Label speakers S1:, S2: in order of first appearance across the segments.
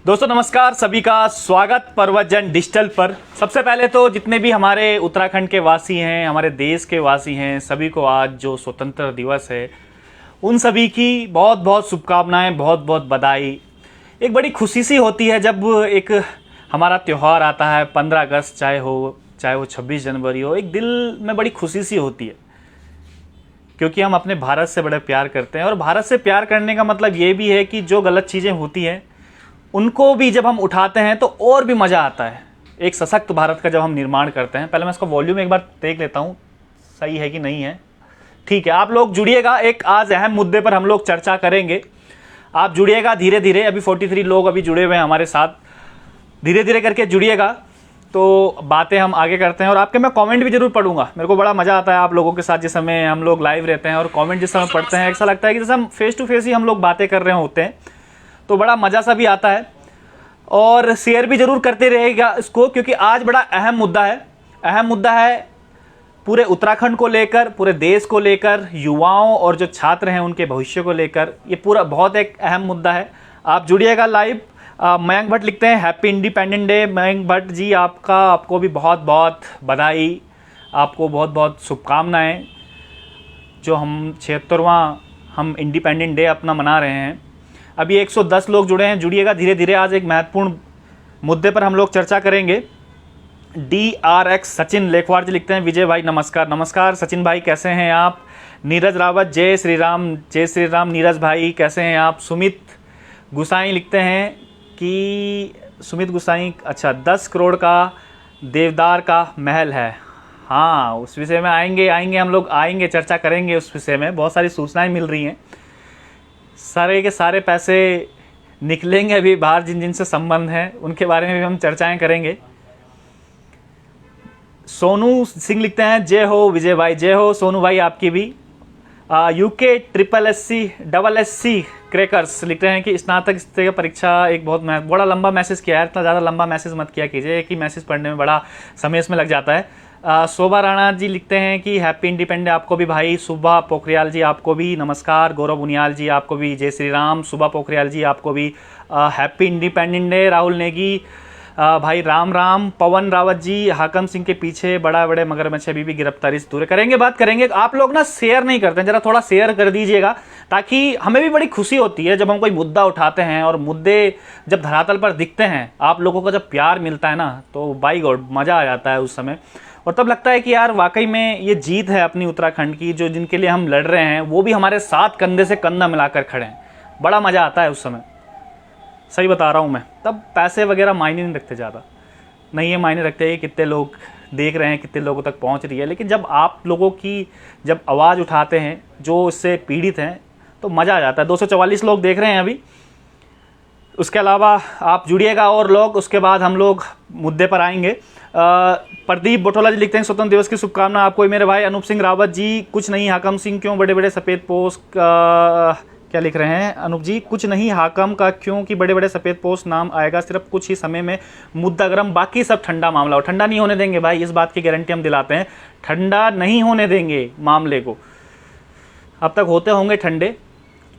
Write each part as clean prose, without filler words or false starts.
S1: दोस्तों नमस्कार, सभी का स्वागत पर्वतजन डिजिटल पर। सबसे पहले तो जितने भी हमारे उत्तराखंड के वासी हैं, हमारे देश के वासी हैं, सभी को आज जो स्वतंत्र दिवस है उन सभी की बहुत बहुत शुभकामनाएं, बहुत बहुत बधाई। एक बड़ी खुशी सी होती है जब एक हमारा त्यौहार आता है, 15 अगस्त चाहे वो 26 जनवरी हो, एक दिल में बड़ी खुशी सी होती है क्योंकि हम अपने भारत से बड़े प्यार करते हैं। और भारत से प्यार करने का मतलब ये भी है कि जो गलत चीज़ें होती हैं उनको भी जब हम उठाते हैं तो और भी मज़ा आता है। एक सशक्त भारत का जब हम निर्माण करते हैं। पहले मैं इसका वॉल्यूम एक बार देख लेता हूँ, सही है कि नहीं है। ठीक है, आप लोग जुड़िएगा, एक आज अहम मुद्दे पर हम लोग चर्चा करेंगे। आप जुड़िएगा धीरे धीरे, अभी 43 लोग अभी जुड़े हुए हैं हमारे साथ। धीरे धीरे करके जुड़िएगा तो बातें हम आगे करते हैं। और आपके मैं कमेंट भी जरूर पढ़ूंगा। मेरे को बड़ा मज़ा आता है आप लोगों के साथ जिस समय हम लोग लाइव रहते हैं और कमेंट जिस समय पढ़ते हैं, ऐसा लगता है कि जैसे हम फेस टू फेस ही हम लोग बातें कर रहे होते हैं, तो बड़ा मज़ा सा भी आता है। और शेयर भी जरूर करते रहेगा इसको, क्योंकि आज बड़ा अहम मुद्दा है। अहम मुद्दा है पूरे उत्तराखंड को लेकर, पूरे देश को लेकर, युवाओं और जो छात्र हैं उनके भविष्य को लेकर। ये पूरा बहुत एक अहम मुद्दा है। आप जुड़िएगा लाइव। मयंक भट्ट लिखते हैं happy independent day. Mayank Bhatt ji आपको भी बहुत बहुत बधाई, आपको बहुत बहुत शुभकामनाएं। जो हम 76वां हम इंडिपेंडेंट डे अपना मना रहे हैं। अभी 110 लोग जुड़े हैं, जुड़िएगा धीरे धीरे। आज एक महत्वपूर्ण मुद्दे पर हम लोग चर्चा करेंगे। DRX सचिन लेखवार जी लिखते हैं विजय भाई नमस्कार। नमस्कार सचिन भाई, कैसे हैं आप। नीरज रावत जय श्री राम। जय श्री राम नीरज भाई, कैसे हैं आप। सुमित गुसाई लिखते हैं कि सुमित गुसाई, अच्छा 10 करोड़ का देवदार का महल है। हाँ, उस विषय में आएंगे हम लोग आएंगे, चर्चा करेंगे उस विषय में। बहुत सारी सूचनाएं मिल रही हैं, सारे के सारे पैसे निकलेंगे अभी बाहर। जिन जिनसे संबंध है उनके बारे में भी हम चर्चाएं करेंगे। सोनू सिंह लिखते हैं जय हो विजय भाई। जय हो सोनू भाई आपकी भी। UK SSC क्रैकर्स लिखते हैं कि स्नातक स्तर की परीक्षा एक बहुत बड़ा लंबा मैसेज किया है। इतना ज़्यादा लंबा मैसेज मत किया कीजिए, एक ही मैसेज पढ़ने में बड़ा समय इसमें लग जाता है। शोभा राणा जी लिखते हैं कि हैप्पी इंडिपेंडेंट डे आपको भी भाई। सुबह पोखरियाल जी आपको भी नमस्कार। गौरव बुनियाल जी आपको भी जय श्री राम। सुबह पोखरियाल जी आपको भी happy independent day. Rahul Negi भाई राम राम। पवन रावत जी हाकम सिंह के पीछे बड़े मगरमच्छ अभी भी गिरफ्तारी से दूर। करेंगे, बात करेंगे। आप लोग ना शेयर नहीं करते हैं, जरा थोड़ा शेयर कर दीजिएगा ताकि हमें भी बड़ी खुशी होती है जब हम कोई मुद्दा उठाते हैं और मुद्दे जब धरातल पर दिखते हैं, आप लोगों का जब प्यार मिलता है ना, तो बाई गॉड मज़ा आ जाता है उस समय। और तब लगता है कि यार वाकई में ये जीत है अपनी उत्तराखंड की, जो जिनके लिए हम लड़ रहे हैं वो भी हमारे साथ कंधे से कंधा मिलाकर खड़े हैं। बड़ा मज़ा आता है उस समय, सही बता रहा हूँ मैं। तब पैसे वगैरह मायने नहीं रखते ज़्यादा, नहीं ये मायने रखते हैं कि कितने लोग देख रहे हैं, कितने लोगों तक पहुँच रही है। लेकिन जब आप लोगों की जब आवाज़ उठाते हैं जो इससे पीड़ित हैं, तो मज़ा आ जाता है। 244 लोग देख रहे हैं अभी। उसके अलावा आप जुड़िएगा और लोग, उसके बाद हम लोग मुद्दे पर आएंगे। प्रदीप बोटोला जी लिखते हैं स्वतंत्र दिवस की शुभकामना आपको मेरे भाई। अनूप सिंह रावत जी कुछ नहीं हाकम सिंह क्यों बड़े सफ़ेद पोस्ट क्या लिख रहे हैं अनूप जी। कुछ नहीं हाकम का क्योंकि बड़े सफ़ेद पोस्ट नाम आएगा सिर्फ कुछ ही समय में मुद्दा गर्म, बाकी सब ठंडा मामला हो। ठंडा नहीं होने देंगे भाई, इस बात की गारंटी हम दिलाते हैं। ठंडा नहीं होने देंगे मामले को। अब तक होते होंगे ठंडे,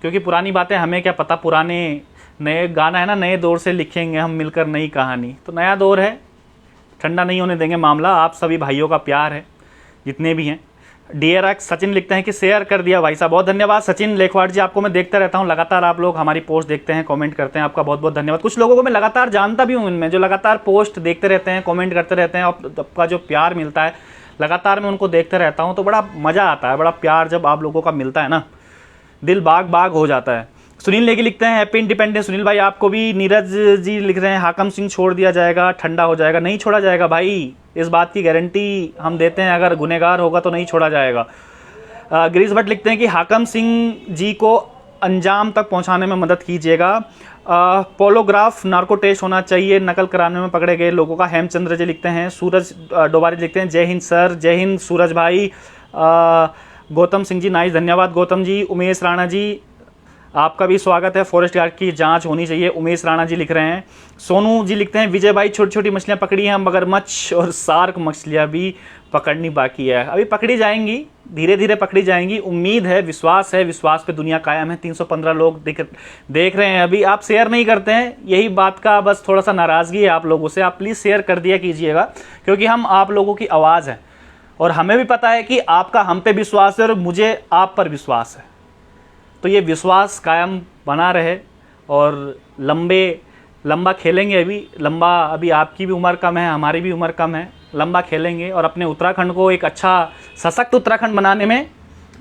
S1: क्योंकि पुरानी बातें हमें क्या पता। पुराने नए गाना है ना, नए दौर से लिखेंगे हम मिलकर नई कहानी। तो नया दौर है, ठंडा नहीं होने देंगे मामला। आप सभी भाइयों का प्यार है जितने भी हैं। DRX सचिन लिखते हैं कि शेयर कर दिया भाई साहब, बहुत धन्यवाद सचिन लेखवाड़ जी। आपको मैं देखता रहता हूं लगातार, आप लोग हमारी पोस्ट देखते हैं, कमेंट करते हैं, आपका बहुत बहुत धन्यवाद। कुछ लोगों को मैं लगातार जानता भी हूं इनमें, जो लगातार पोस्ट देखते रहते हैं, कमेंट करते रहते हैं। आपका जो प्यार मिलता है लगातार, मैं उनको देखते रहता हूँ तो बड़ा मज़ा आता है। बड़ा प्यार जब आप लोगों का मिलता है ना, दिल बाग हो जाता है। सुनील नेगी लिखते हैं हैप्पी इंडिपेंडेंस। सुनील भाई आपको भी। नीरज जी लिख रहे हैं हाकम सिंह छोड़ दिया जाएगा, ठंडा हो जाएगा। नहीं छोड़ा जाएगा भाई, इस बात की गारंटी हम देते हैं। अगर गुनहगार होगा तो नहीं छोड़ा जाएगा। गिरीश भट्ट लिखते हैं कि हाकम सिंह जी को अंजाम तक पहुंचाने में मदद कीजिएगा। पोलोग्राफ नार्को टेस्ट होना चाहिए नकल कराने में पकड़े गए लोगों का। हेमचंद्र जी लिखते हैं। सूरज डोबारी लिखते हैं जय हिंद सर। जय हिंद सूरज भाई। गौतम सिंह जी नाइस, धन्यवाद गौतम जी। उमेश राणा जी आपका भी स्वागत है। फॉरेस्ट गार्ड की जांच होनी चाहिए, उमेश राणा जी लिख रहे हैं। सोनू जी लिखते हैं विजय भाई छोटी छोटी मछलियां पकड़ी हैं, मगरमच्छ और सार्क मछलियां भी पकड़नी बाकी है, अभी पकड़ी जाएंगी, धीरे धीरे पकड़ी जाएंगी। उम्मीद है, विश्वास पे दुनिया कायम है। 315 लोग देख रहे हैं अभी, आप शेयर नहीं करते हैं, यही बात का बस थोड़ा सा नाराज़गी है आप लोगों से। आप प्लीज़ शेयर कर दिया कीजिएगा, क्योंकि हम आप लोगों की आवाज़ हैं और हमें भी पता है कि आपका हम पे विश्वास है और मुझे आप पर विश्वास है। तो ये विश्वास कायम बना रहे और लंबा खेलेंगे। अभी आपकी भी उम्र कम है, हमारी भी उम्र कम है, लंबा खेलेंगे और अपने उत्तराखंड को एक अच्छा सशक्त उत्तराखंड बनाने में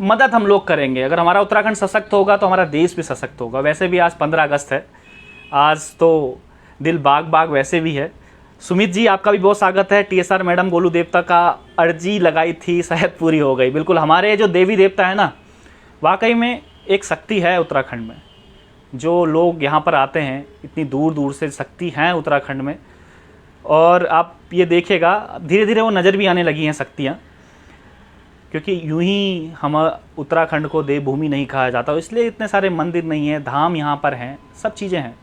S1: मदद हम लोग करेंगे। अगर हमारा उत्तराखंड सशक्त होगा तो हमारा देश भी सशक्त होगा। वैसे भी आज 15 अगस्त है, आज तो दिल बाग वैसे भी है। सुमित जी, आपका भी बहुत स्वागत है। TSR मैडम गोलू देवता का अर्जी लगाई थी, शायद पूरी हो गई। बिल्कुल, हमारे जो देवी देवता है ना, वाकई में एक शक्ति है उत्तराखंड में। जो लोग यहाँ पर आते हैं इतनी दूर दूर से, शक्ति हैं उत्तराखंड में। और आप ये देखिएगा धीरे धीरे वो नज़र भी आने लगी हैं शक्तियाँ, क्योंकि यूं ही हम उत्तराखंड को देवभूमि नहीं कहा जाता, इसलिए इतने सारे मंदिर नहीं हैं, धाम यहाँ पर हैं, सब चीज़ें हैं।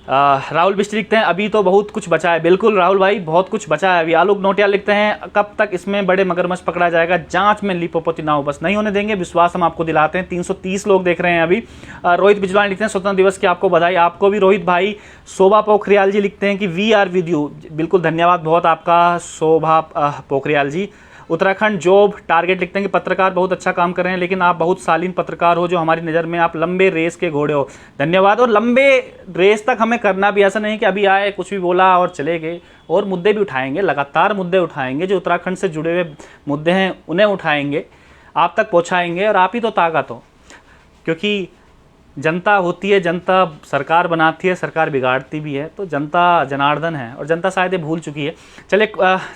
S1: राहुल बिष्ट लिखते हैं अभी तो बहुत कुछ बचा है। बिल्कुल राहुल भाई, बहुत कुछ बचा है अभी। आलोक नोटिया लिखते हैं कब तक इसमें बड़े मगरमच्छ पकड़ा जाएगा, जांच में लिपोपोती ना हो, बस नहीं होने देंगे, विश्वास हम आपको दिलाते हैं। 330 लोग देख रहे हैं अभी। रोहित बिजलान लिखते हैं स्वतंत्रता दिवस की आपको बधाई। आपको भी रोहित भाई। शोभा पोखरियाल जी लिखते हैं कि वी आर विद यू। बिल्कुल, धन्यवाद बहुत आपका शोभा पोखरियाल जी। उत्तराखंड जॉब टारगेट लिखते हैं कि पत्रकार बहुत अच्छा काम कर रहे हैं, लेकिन आप बहुत शालीन पत्रकार हो, जो हमारी नज़र में आप लंबे रेस के घोड़े हो। धन्यवाद। और लंबे रेस तक हमें करना भी, ऐसा नहीं कि अभी आए कुछ भी बोला और चले गए। और मुद्दे भी उठाएंगे, लगातार मुद्दे उठाएंगे, जो उत्तराखंड से जुड़े हुए मुद्दे हैं उन्हें उठाएंगे, आप तक पहुँचाएंगे। और आप ही तो ताकत हो, क्योंकि जनता होती है, जनता सरकार बनाती है, सरकार बिगाड़ती भी है। तो जनता जनार्दन है और जनता शायद ये भूल चुकी है। चले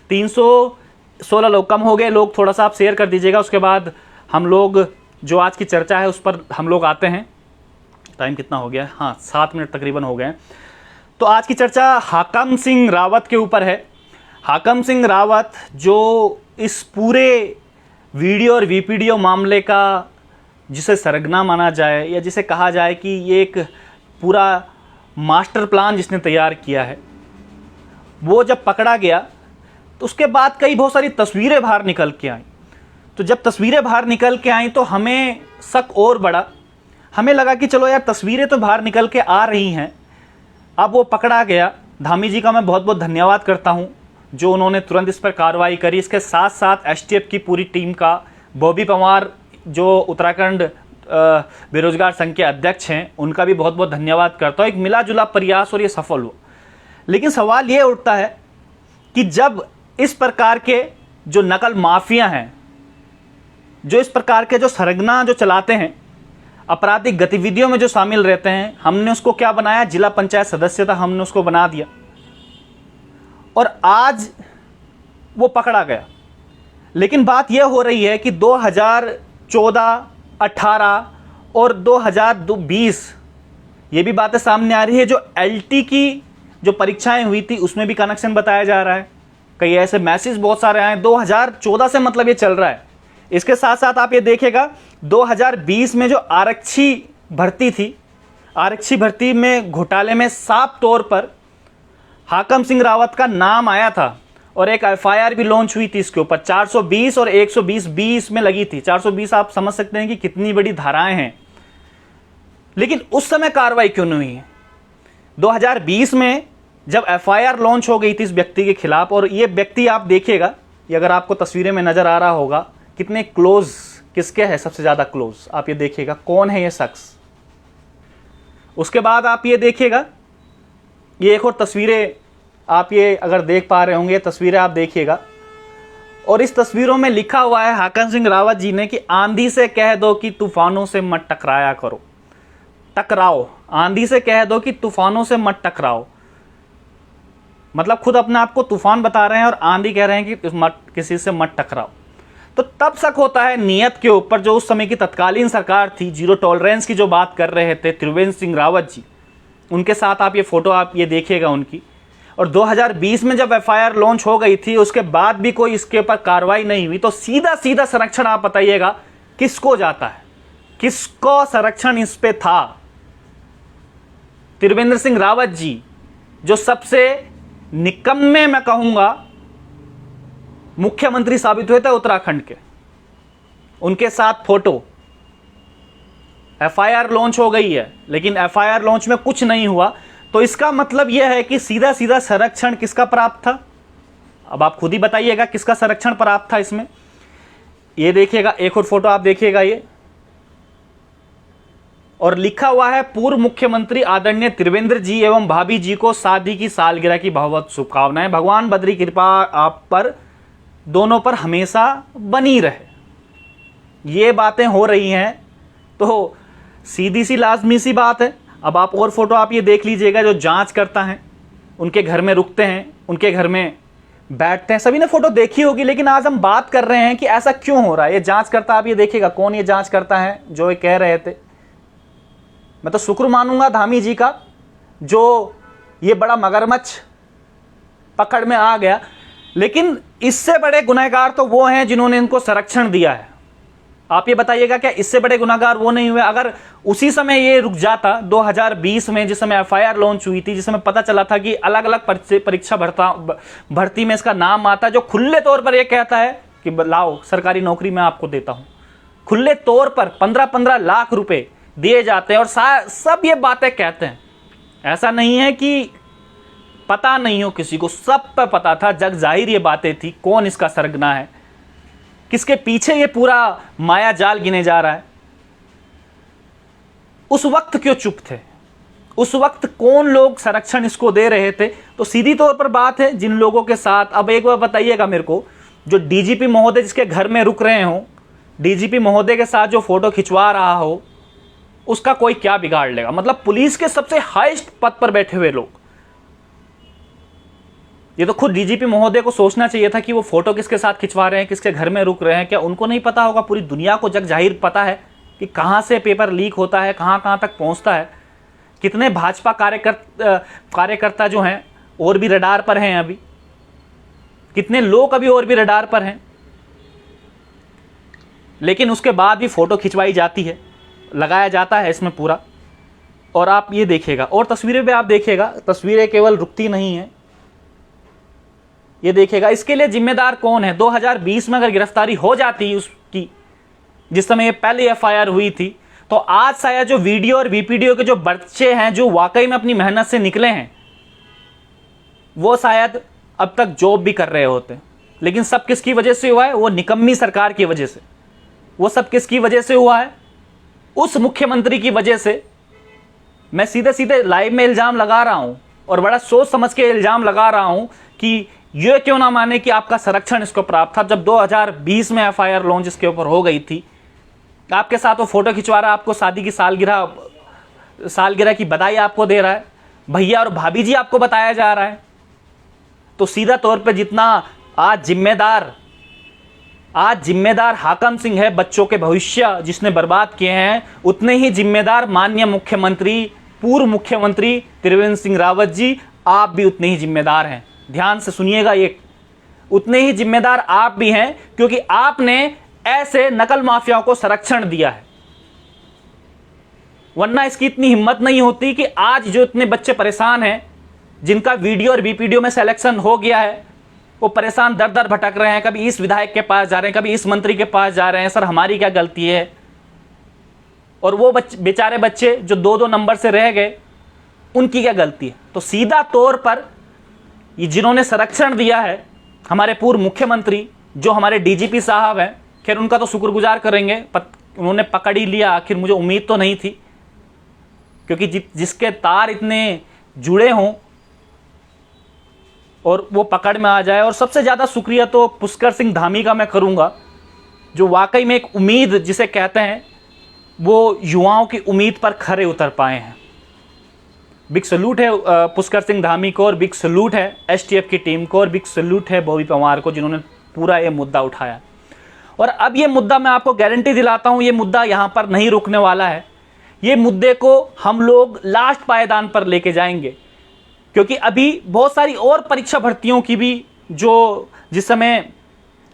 S1: 316 लोग, कम हो गए लोग, थोड़ा सा आप शेयर कर दीजिएगा। उसके बाद हम लोग जो आज की चर्चा है उस पर हम लोग आते हैं। टाइम कितना हो गया? हाँ, 7 मिनट तकरीबन हो गए। तो आज की चर्चा हाकम सिंह रावत के ऊपर है। हाकम सिंह रावत जो इस पूरे वीडियो और वीपीडियो मामले का जिसे सरगना माना जाए, या जिसे कहा जाए कि ये एक पूरा मास्टर प्लान जिसने तैयार किया है, वो जब पकड़ा गया तो उसके बाद बहुत सारी तस्वीरें बाहर निकल के आई। तो जब तस्वीरें बाहर निकल के आई तो हमें शक और बढ़ा। हमें लगा कि चलो यार, तस्वीरें तो बाहर निकल के आ रही हैं, अब वो पकड़ा गया। धामी जी का मैं बहुत बहुत धन्यवाद करता हूं, जो उन्होंने तुरंत इस पर कार्रवाई करी। इसके साथ साथ STF की पूरी टीम का, बॉबी पंवार जो उत्तराखंड बेरोजगार संघ के अध्यक्ष हैं, उनका भी बहुत बहुत धन्यवाद करता हूँ। एक मिला जुला प्रयास और ये सफल हुआ। लेकिन सवाल ये उठता है कि जब इस प्रकार के जो नकल माफिया हैं, जो इस प्रकार के जो सरगना जो चलाते हैं, आपराधिक गतिविधियों में जो शामिल रहते हैं, हमने उसको क्या बनाया? जिला पंचायत सदस्यता हमने उसको बना दिया। और आज वो पकड़ा गया। लेकिन बात यह हो रही है कि 2014, 18 और 2020 ये भी बातें सामने आ रही है। जो LT की जो परीक्षाएं हुई थी उसमें भी कनेक्शन बताया जा रहा है। कई ऐसे मैसेज बहुत सारे आए। 2014 से मतलब ये चल रहा है। इसके साथ साथ आप ये देखिएगा 2020 में जो आरक्षी भर्ती थी, आरक्षी भर्ती में घोटाले में साफ तौर पर हाकम सिंह रावत का नाम आया था और एक FIR भी लॉन्च हुई थी इसके ऊपर। 420 और 120B इसमें लगी थी। 420 आप समझ सकते हैं कि कितनी बड़ी धाराएं हैं। लेकिन उस समय कार्रवाई क्यों नहीं हुई है? 2020 में जब FIR लॉन्च हो गई थी इस व्यक्ति के खिलाफ, और ये व्यक्ति आप देखिएगा, ये अगर आपको तस्वीरें में नजर आ रहा होगा, कितने क्लोज, किसके है सबसे ज्यादा क्लोज, आप ये देखिएगा कौन है ये शख्स। उसके बाद आप ये देखिएगा, ये एक और तस्वीरें आप ये अगर देख पा रहे होंगे, तस्वीरें आप देखिएगा। और इस तस्वीरों में लिखा हुआ है हाकम सिंह रावत जी ने कि आंधी से कह दो कि तूफानों से मत टकराया करो, टकराओ। आंधी से कह दो कि तूफानों से मत टकराओ। मतलब खुद अपने आप को तूफान बता रहे हैं और आंधी कह रहे हैं कि किसी से मत टकराओ। तो तब शक होता है नियत के ऊपर। जो उस समय की तत्कालीन सरकार थी, जीरो टॉलरेंस की जो बात कर रहे थे त्रिवेंद्र सिंह रावत जी, उनके साथ आप ये फोटो आप ये देखिएगा उनकी। और 2020 में जब FIR लॉन्च हो गई थी, उसके बाद भी कोई इसके ऊपर कार्रवाई नहीं हुई। तो सीधा सीधा संरक्षण आप बताइएगा किसको जाता है, किसको संरक्षण इस पे था? त्रिवेंद्र सिंह रावत जी, जो सबसे निकम्मे मैं कहूंगा मुख्यमंत्री साबित हुए थे उत्तराखंड के, उनके साथ फोटो। एफआईआर लॉन्च हो गई है, लेकिन एफआईआर लॉन्च में कुछ नहीं हुआ। तो इसका मतलब यह है कि सीधा सीधा संरक्षण किसका प्राप्त था? अब आप खुद ही बताइएगा किसका संरक्षण प्राप्त था इसमें। ये देखिएगा, एक और फोटो आप देखिएगा ये, और लिखा हुआ है पूर्व मुख्यमंत्री आदरणीय त्रिवेंद्र जी एवं भाभी जी को शादी की सालगिरह की बहुत शुभकामनाएं। भगवान बद्री कृपा आप पर दोनों पर हमेशा बनी रहे। ये बातें हो रही हैं, तो सीधी सी लाजमी सी बात है। अब आप और फोटो आप ये देख लीजिएगा, जो जांच करता है उनके घर में रुकते हैं, उनके घर में बैठते हैं। सभी ने फोटो देखी होगी, लेकिन आज हम बात कर रहे हैं कि ऐसा क्यों हो रहा है। ये जांच करता, आप ये देखिएगा कौन ये जांच करता है जो ये कह रहे थे। मैं तो शुक्र मानूंगा धामी जी का, जो ये बड़ा मगरमच्छ पकड़ में आ गया। लेकिन इससे बड़े गुनहगार तो वो हैं जिन्होंने इनको संरक्षण दिया है। आप ये बताइएगा क्या इससे बड़े गुनहगार वो नहीं हुए? अगर उसी समय ये रुक जाता 2020 में, जिस समय एफआईआर लॉन्च हुई थी, जिस समय पता चला था कि अलग अलग परीक्षा भर्ती में इसका नाम आता, जो खुले तौर पर ये कहता है कि लाओ सरकारी नौकरी मैं आपको देता हूं, खुले तौर पर 15-15 लाख रुपए दिए जाते हैं, और सब ये बातें कहते हैं। ऐसा नहीं है कि पता नहीं हो किसी को, सब पर पता था, जग जाहिर ये बातें थी कौन इसका सरगना है, किसके पीछे ये पूरा माया जाल गिने जा रहा है। उस वक्त क्यों चुप थे? उस वक्त कौन लोग संरक्षण इसको दे रहे थे? तो सीधी तौर पर बात है जिन लोगों के साथ, अब एक बार बताइएगा मेरे को, जो डीजीपी महोदय जिसके घर में रुक रहे हो, डीजीपी महोदय के साथ जो फोटो खिंचवा रहा हो, उसका कोई क्या बिगाड़ लेगा? मतलब पुलिस के सबसे हाईएस्ट पद पर बैठे हुए लोग। ये तो खुद डीजीपी महोदय को सोचना चाहिए था कि वो फोटो किसके साथ खिंचवा रहे हैं, किसके घर में रुक रहे हैं। क्या उनको नहीं पता होगा? पूरी दुनिया को जग जाहिर पता है कि कहां से पेपर लीक होता है, कहां कहां तक पहुंचता है। कितने भाजपा कार्यकर्ता जो हैं और भी रडार पर हैं अभी, कितने लोग अभी और भी रडार पर हैं, लेकिन उसके बाद भी फोटो खिंचवाई जाती है, लगाया जाता है इसमें पूरा। और आप ये देखिएगा, और तस्वीरें भी आप देखिएगा, तस्वीरें केवल रुकती नहीं है, ये देखिएगा। इसके लिए जिम्मेदार कौन है? 2020 में अगर गिरफ्तारी हो जाती उसकी, जिस समय ये पहले एफआईआर हुई थी, तो आज शायद जो वीडियो और वीपीडीओ के जो बच्चे हैं, जो वाकई में अपनी मेहनत से निकले हैं, वो शायद अब तक जॉब भी कर रहे होते। लेकिन सब किसकी वजह से हुआ है? वो निकम्मी सरकार की वजह से। वो सब किसकी वजह से हुआ है? उस मुख्यमंत्री की वजह से। मैं सीधे सीधे लाइव में इल्जाम लगा रहा हूं, और बड़ा सोच समझ के इल्जाम लगा रहा हूं कि ये क्यों ना माने कि आपका संरक्षण इसको प्राप्त था। जब 2020 में एफआईआर लॉन्च इसके ऊपर हो गई थी, आपके साथ वो फोटो खिंचवा रहा है, आपको शादी की सालगिरह की बधाई आपको दे रहा है, भैया और भाभी जी आपको बताया जा रहा है। तो सीधा तौर पे जितना आज जिम्मेदार हाकम सिंह है बच्चों के भविष्य जिसने बर्बाद किए हैं, उतने ही जिम्मेदार माननीय मुख्यमंत्री, पूर्व मुख्यमंत्री त्रिवेंद्र सिंह रावत जी, आप भी उतने ही जिम्मेदार हैं। ध्यान से सुनिएगा, ये उतने ही जिम्मेदार आप भी हैं, क्योंकि आपने ऐसे नकल माफियाओं को संरक्षण दिया है। वरना इसकी इतनी हिम्मत नहीं होती कि आज जो इतने बच्चे परेशान हैं, जिनका वीडियो और वीपीडीओ में सिलेक्शन हो गया है, वो परेशान दर दर भटक रहे हैं। कभी इस विधायक के पास जा रहे हैं, कभी इस मंत्री के पास जा रहे हैं, सर हमारी क्या गलती है? और वो बेचारे बच्चे जो 2-2 नंबर से रह गए, उनकी क्या गलती है? तो सीधा तौर पर ये जिन्होंने संरक्षण दिया है, हमारे पूर्व मुख्यमंत्री, जो हमारे डीजीपी साहब हैं, खैर उनका तो शुक्रगुजार करेंगे, उन्होंने पकड़ ही लिया। आखिर मुझे उम्मीद तो नहीं थी, क्योंकि जिसके तार इतने जुड़े हों और वो पकड़ में आ जाए। और सबसे ज़्यादा शुक्रिया तो पुष्कर सिंह धामी का मैं करूँगा, जो वाकई में एक उम्मीद जिसे कहते हैं, वो युवाओं की उम्मीद पर खरे उतर पाए हैं। बिग सल्यूट है पुष्कर सिंह धामी को, और बिग सल्यूट है एसटीएफ की टीम को, और बिग सल्यूट है बॉबी पवार को, जिन्होंने पूरा ये मुद्दा उठाया। और अब ये मुद्दा मैं आपको गारंटी दिलाता हूं, ये मुद्दा यहां पर नहीं रुकने वाला है। ये मुद्दे को हम लोग लास्ट पायदान पर लेके जाएंगे, क्योंकि अभी बहुत सारी और परीक्षा भर्तियों की भी जिस समय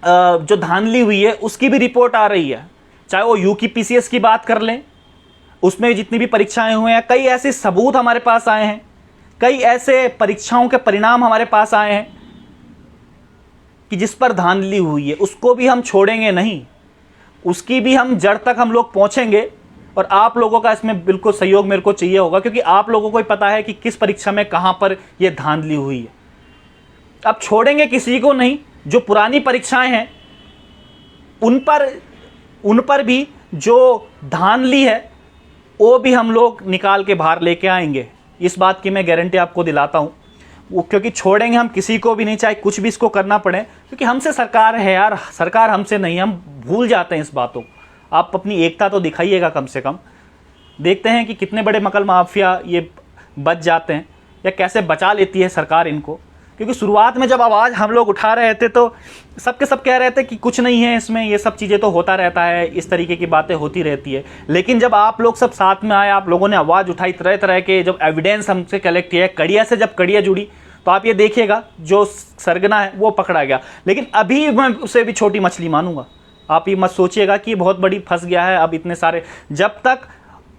S1: जो धांधली हुई है उसकी भी रिपोर्ट आ रही है। चाहे वो यूपीपीसीएस की बात कर लें, उसमें जितनी भी परीक्षाएं हुए हैं, कई ऐसे सबूत हमारे पास आए हैं, कई ऐसे परीक्षाओं के परिणाम हमारे पास आए हैं कि जिस पर धांधली हुई है उसको भी हम छोड़ेंगे नहीं, उसकी भी हम जड़ तक हम लोग पहुंचेंगे। और आप लोगों का इसमें बिल्कुल सहयोग मेरे को चाहिए होगा, क्योंकि आप लोगों को ही पता है कि किस परीक्षा में कहां पर यह धांधली हुई है। अब छोड़ेंगे किसी को नहीं। जो पुरानी परीक्षाएं हैं उन पर भी जो धांधली है वो भी हम लोग निकाल के बाहर लेके आएंगे, इस बात की मैं गारंटी आपको दिलाता हूं। वो क्योंकि छोड़ेंगे हम किसी को भी नहीं, चाहे कुछ भी इसको करना पड़े, क्योंकि हमसे सरकार है यार, सरकार हमसे नहीं। हम भूल जाते हैं इस बातों। आप अपनी एकता तो दिखाइएगा कम से कम। देखते हैं कि कितने बड़े मकल माफिया ये बच जाते हैं या कैसे बचा लेती है सरकार इनको। क्योंकि शुरुआत में जब आवाज़ हम लोग उठा रहे थे तो सबके सब कह रहे थे कि कुछ नहीं है इसमें, ये सब चीज़ें तो होता रहता है, इस तरीके की बातें होती रहती है। लेकिन जब आप लोग सब साथ में आए, आप लोगों ने आवाज़ उठाई, तरह तरह के जब एविडेंस हमसे कलेक्ट किया, कड़िया से जब कड़िया जुड़ी, तो आप ये देखिएगा जो सरगना है वो पकड़ा गया। लेकिन अभी मैं उसे भी छोटी मछली मानूंगा। आप ये मत सोचिएगा कि बहुत बड़ी फंस गया है। अब इतने सारे, जब तक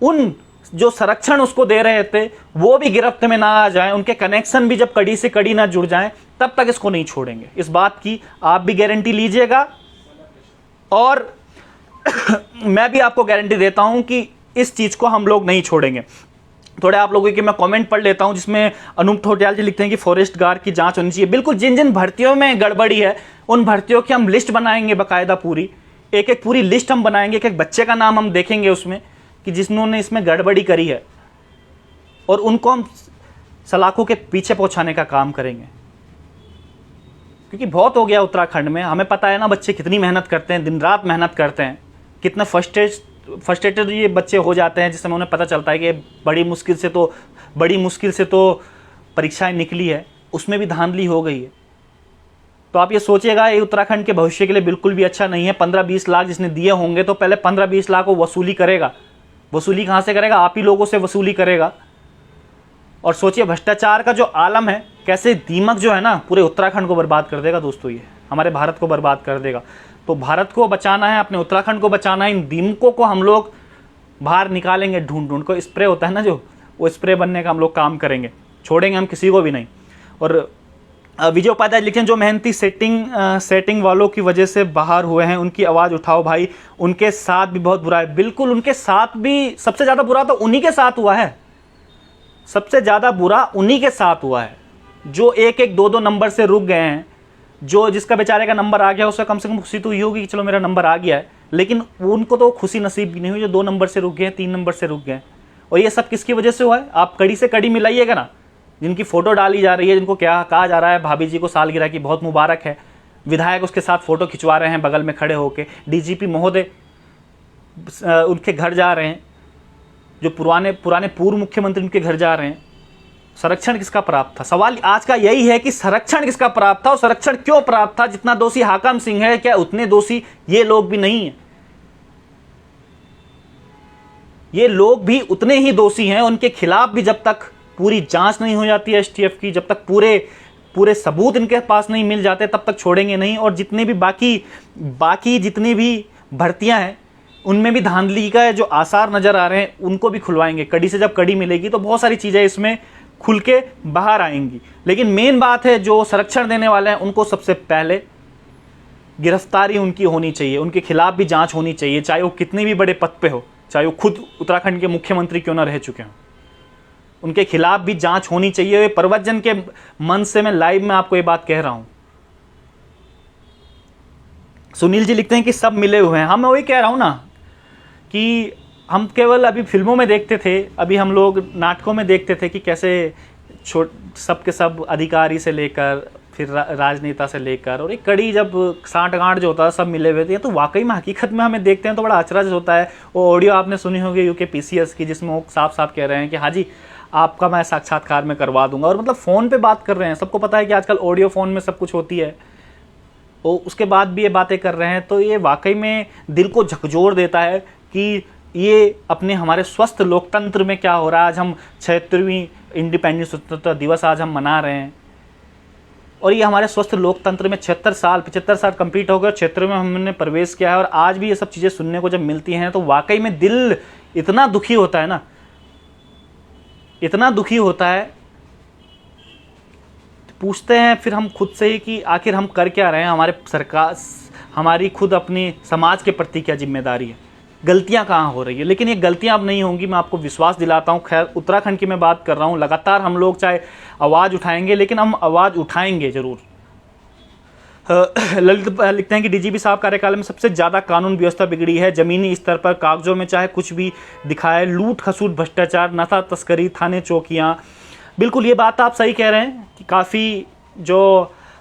S1: उन जो संरक्षण उसको दे रहे थे वो भी गिरफ्त में ना आ जाएं, उनके कनेक्शन भी जब कड़ी से कड़ी ना जुड़ जाएं, तब तक इसको नहीं छोड़ेंगे। इस बात की आप भी गारंटी लीजिएगा और मैं भी आपको गारंटी देता हूं कि इस चीज को हम लोग नहीं छोड़ेंगे। थोड़े आप लोगों के मैं कमेंट पढ़ लेता हूं, जिसमें अनूप ठोडियाल जी लिखते हैं कि फॉरेस्ट गार्ड की जांच होनी चाहिए। बिल्कुल, जिन जिन भर्तियों में गड़बड़ी है उन भर्तियों की हम लिस्ट बनाएंगे बाकायदा, पूरी एक एक पूरी लिस्ट हम बनाएंगे। एक एक बच्चे का नाम हम देखेंगे उसमें कि जिन्होंने इसमें गड़बड़ी करी है, और उनको हम सलाखों के पीछे पहुंचाने का काम करेंगे। क्योंकि बहुत हो गया उत्तराखंड में, हमें पता है ना बच्चे कितनी मेहनत करते हैं, दिन रात मेहनत करते हैं, कितने फ्रस्ट्रेटेड ये बच्चे हो जाते हैं, जिस समय उन्हें पता चलता है कि बड़ी मुश्किल से तो परीक्षाएं निकली है, उसमें भी धांधली हो गई है। तो आप ये सोचिएगा, ये उत्तराखंड के भविष्य के लिए बिल्कुल भी अच्छा नहीं है। 15-20 लाख जिसने दिए होंगे तो पहले 15-20 लाख वो वसूली करेगा। वसूली कहाँ से करेगा? आप ही लोगों से वसूली करेगा। और सोचिए भ्रष्टाचार का जो आलम है, कैसे दीमक जो है ना पूरे उत्तराखंड को बर्बाद कर देगा दोस्तों, ये हमारे भारत को बर्बाद कर देगा। तो भारत को बचाना है, अपने उत्तराखंड को बचाना है। इन दीमकों को हम लोग बाहर निकालेंगे ढूंढ को। स्प्रे होता है ना जो, वो स्प्रे बनने का हम लोग काम करेंगे, छोड़ेंगे हम किसी को भी नहीं। और विजय उपाध्याय लिखें, जो मेहनती सेटिंग वालों की वजह से बाहर हुए हैं उनकी आवाज़ उठाओ भाई, उनके साथ भी बहुत बुरा है। बिल्कुल, उनके साथ भी सबसे ज़्यादा बुरा तो उन्हीं के साथ हुआ है, सबसे ज़्यादा बुरा उन्हीं के साथ हुआ है जो 1-1, 2-2 नंबर से रुक गए हैं। जो जिसका बेचारे का नंबर आ गया उसका कम से कम खुशी तो ये होगी कि चलो मेरा नंबर आ गया है, लेकिन उनको तो खुशी नसीब भी नहीं हुई जो 2 नंबर से रुक गए, 3 नंबर से रुक गए। और ये सब किसकी वजह से हुआ है? आप कड़ी से कड़ी मिलाइएगा ना, जिनकी फोटो डाली जा रही है, जिनको क्या कहा जा रहा है, भाभी जी को सालगिरह की बहुत मुबारक है, विधायक उसके साथ फोटो खिंचवा रहे हैं बगल में खड़े होके, डीजीपी महोदय उनके घर जा रहे हैं, जो पुराने पूर्व मुख्यमंत्री उनके घर जा रहे हैं। संरक्षण किसका प्राप्त था? सवाल आज का यही है कि संरक्षण किसका प्राप्त था और संरक्षण क्यों प्राप्त था? जितना दोषी हाकम सिंह है, क्या उतने दोषी ये लोग भी नहीं है? ये लोग भी उतने ही दोषी हैं। उनके खिलाफ भी जब तक पूरी जांच नहीं हो जाती है एसटीएफ की, जब तक पूरे सबूत इनके पास नहीं मिल जाते, तब तक छोड़ेंगे नहीं। और जितने भी बाकी जितनी भी भर्तियां हैं उनमें भी धांधली का जो आसार नजर आ रहे हैं उनको भी खुलवाएंगे। कड़ी से जब कड़ी मिलेगी तो बहुत सारी चीजें इसमें खुल के बाहर आएंगी। लेकिन मेन बात है, जो संरक्षण देने वाले हैं उनको सबसे पहले गिरफ्तारी उनकी होनी चाहिए, उनके खिलाफ भी जांच होनी चाहिए, चाहे वो कितने भी बड़े पद पे हो, चाहे वो खुद उत्तराखंड के मुख्यमंत्री क्यों ना रह चुके हों, उनके खिलाफ भी जांच होनी चाहिए। प्रवचन के मन से मैं लाइव में आपको ये बात कह रहा हूं। सुनील जी लिखते हैं कि सब मिले हुए हैं। हाँ, मैं वही कह रहा हूं ना कि हम केवल अभी फिल्मों में देखते थे, अभी हम लोग नाटकों में देखते थे कि कैसे सब के सब अधिकारी से लेकर फिर राजनेता से लेकर, और एक कड़ी जब सांठ-गांठ जो होता है सब मिले हुए थे। तो वाकई में हकीकत में हमें देखते हैं तो बड़ा अचरज होता है। वो ऑडियो आपने सुनी होगी यूकेपीसीएस की, जिसमें वो साफ साफ कह रहे हैं कि हाँ जी आपका मैं साक्षात्कार में करवा दूंगा। और मतलब फ़ोन पे बात कर रहे हैं। सबको पता है कि आजकल ऑडियो फ़ोन में सब कुछ होती है, वो उसके बाद भी ये बातें कर रहे हैं। तो ये वाकई में दिल को झकझोर देता है कि ये अपने हमारे स्वस्थ लोकतंत्र में क्या हो रहा है। आज हम 76वीं इंडिपेंडेंस स्वतंत्रता दिवस आज हम मना रहे हैं, और ये हमारे स्वस्थ लोकतंत्र में 75 साल कंप्लीट हो गए, क्षेत्र में हमने प्रवेश किया है। और आज भी ये सब चीज़ें सुनने को जब मिलती हैं तो वाकई में दिल इतना दुखी होता है ना, इतना दुखी होता है पूछते हैं फिर हम खुद से ही कि आखिर हम कर क्या रहे हैं, हमारे सरकार, हमारी खुद अपनी समाज के प्रति क्या जिम्मेदारी है, गलतियां कहाँ हो रही है। लेकिन ये गलतियां अब नहीं होंगी, मैं आपको विश्वास दिलाता हूँ। खैर उत्तराखंड की मैं बात कर रहा हूँ, लगातार हम लोग चाहे आवाज़ उठाएंगे, लेकिन हम आवाज़ उठाएंगे ज़रूर। ललित लिखते हैं कि डीजीपी साहब कार्यकाल में सबसे ज़्यादा कानून व्यवस्था बिगड़ी है, ज़मीनी स्तर पर कागजों में चाहे कुछ भी दिखाए, लूट खसूट भ्रष्टाचार नशा तस्करी थाने चौकियाँ। बिल्कुल ये बात आप सही कह रहे हैं कि काफ़ी जो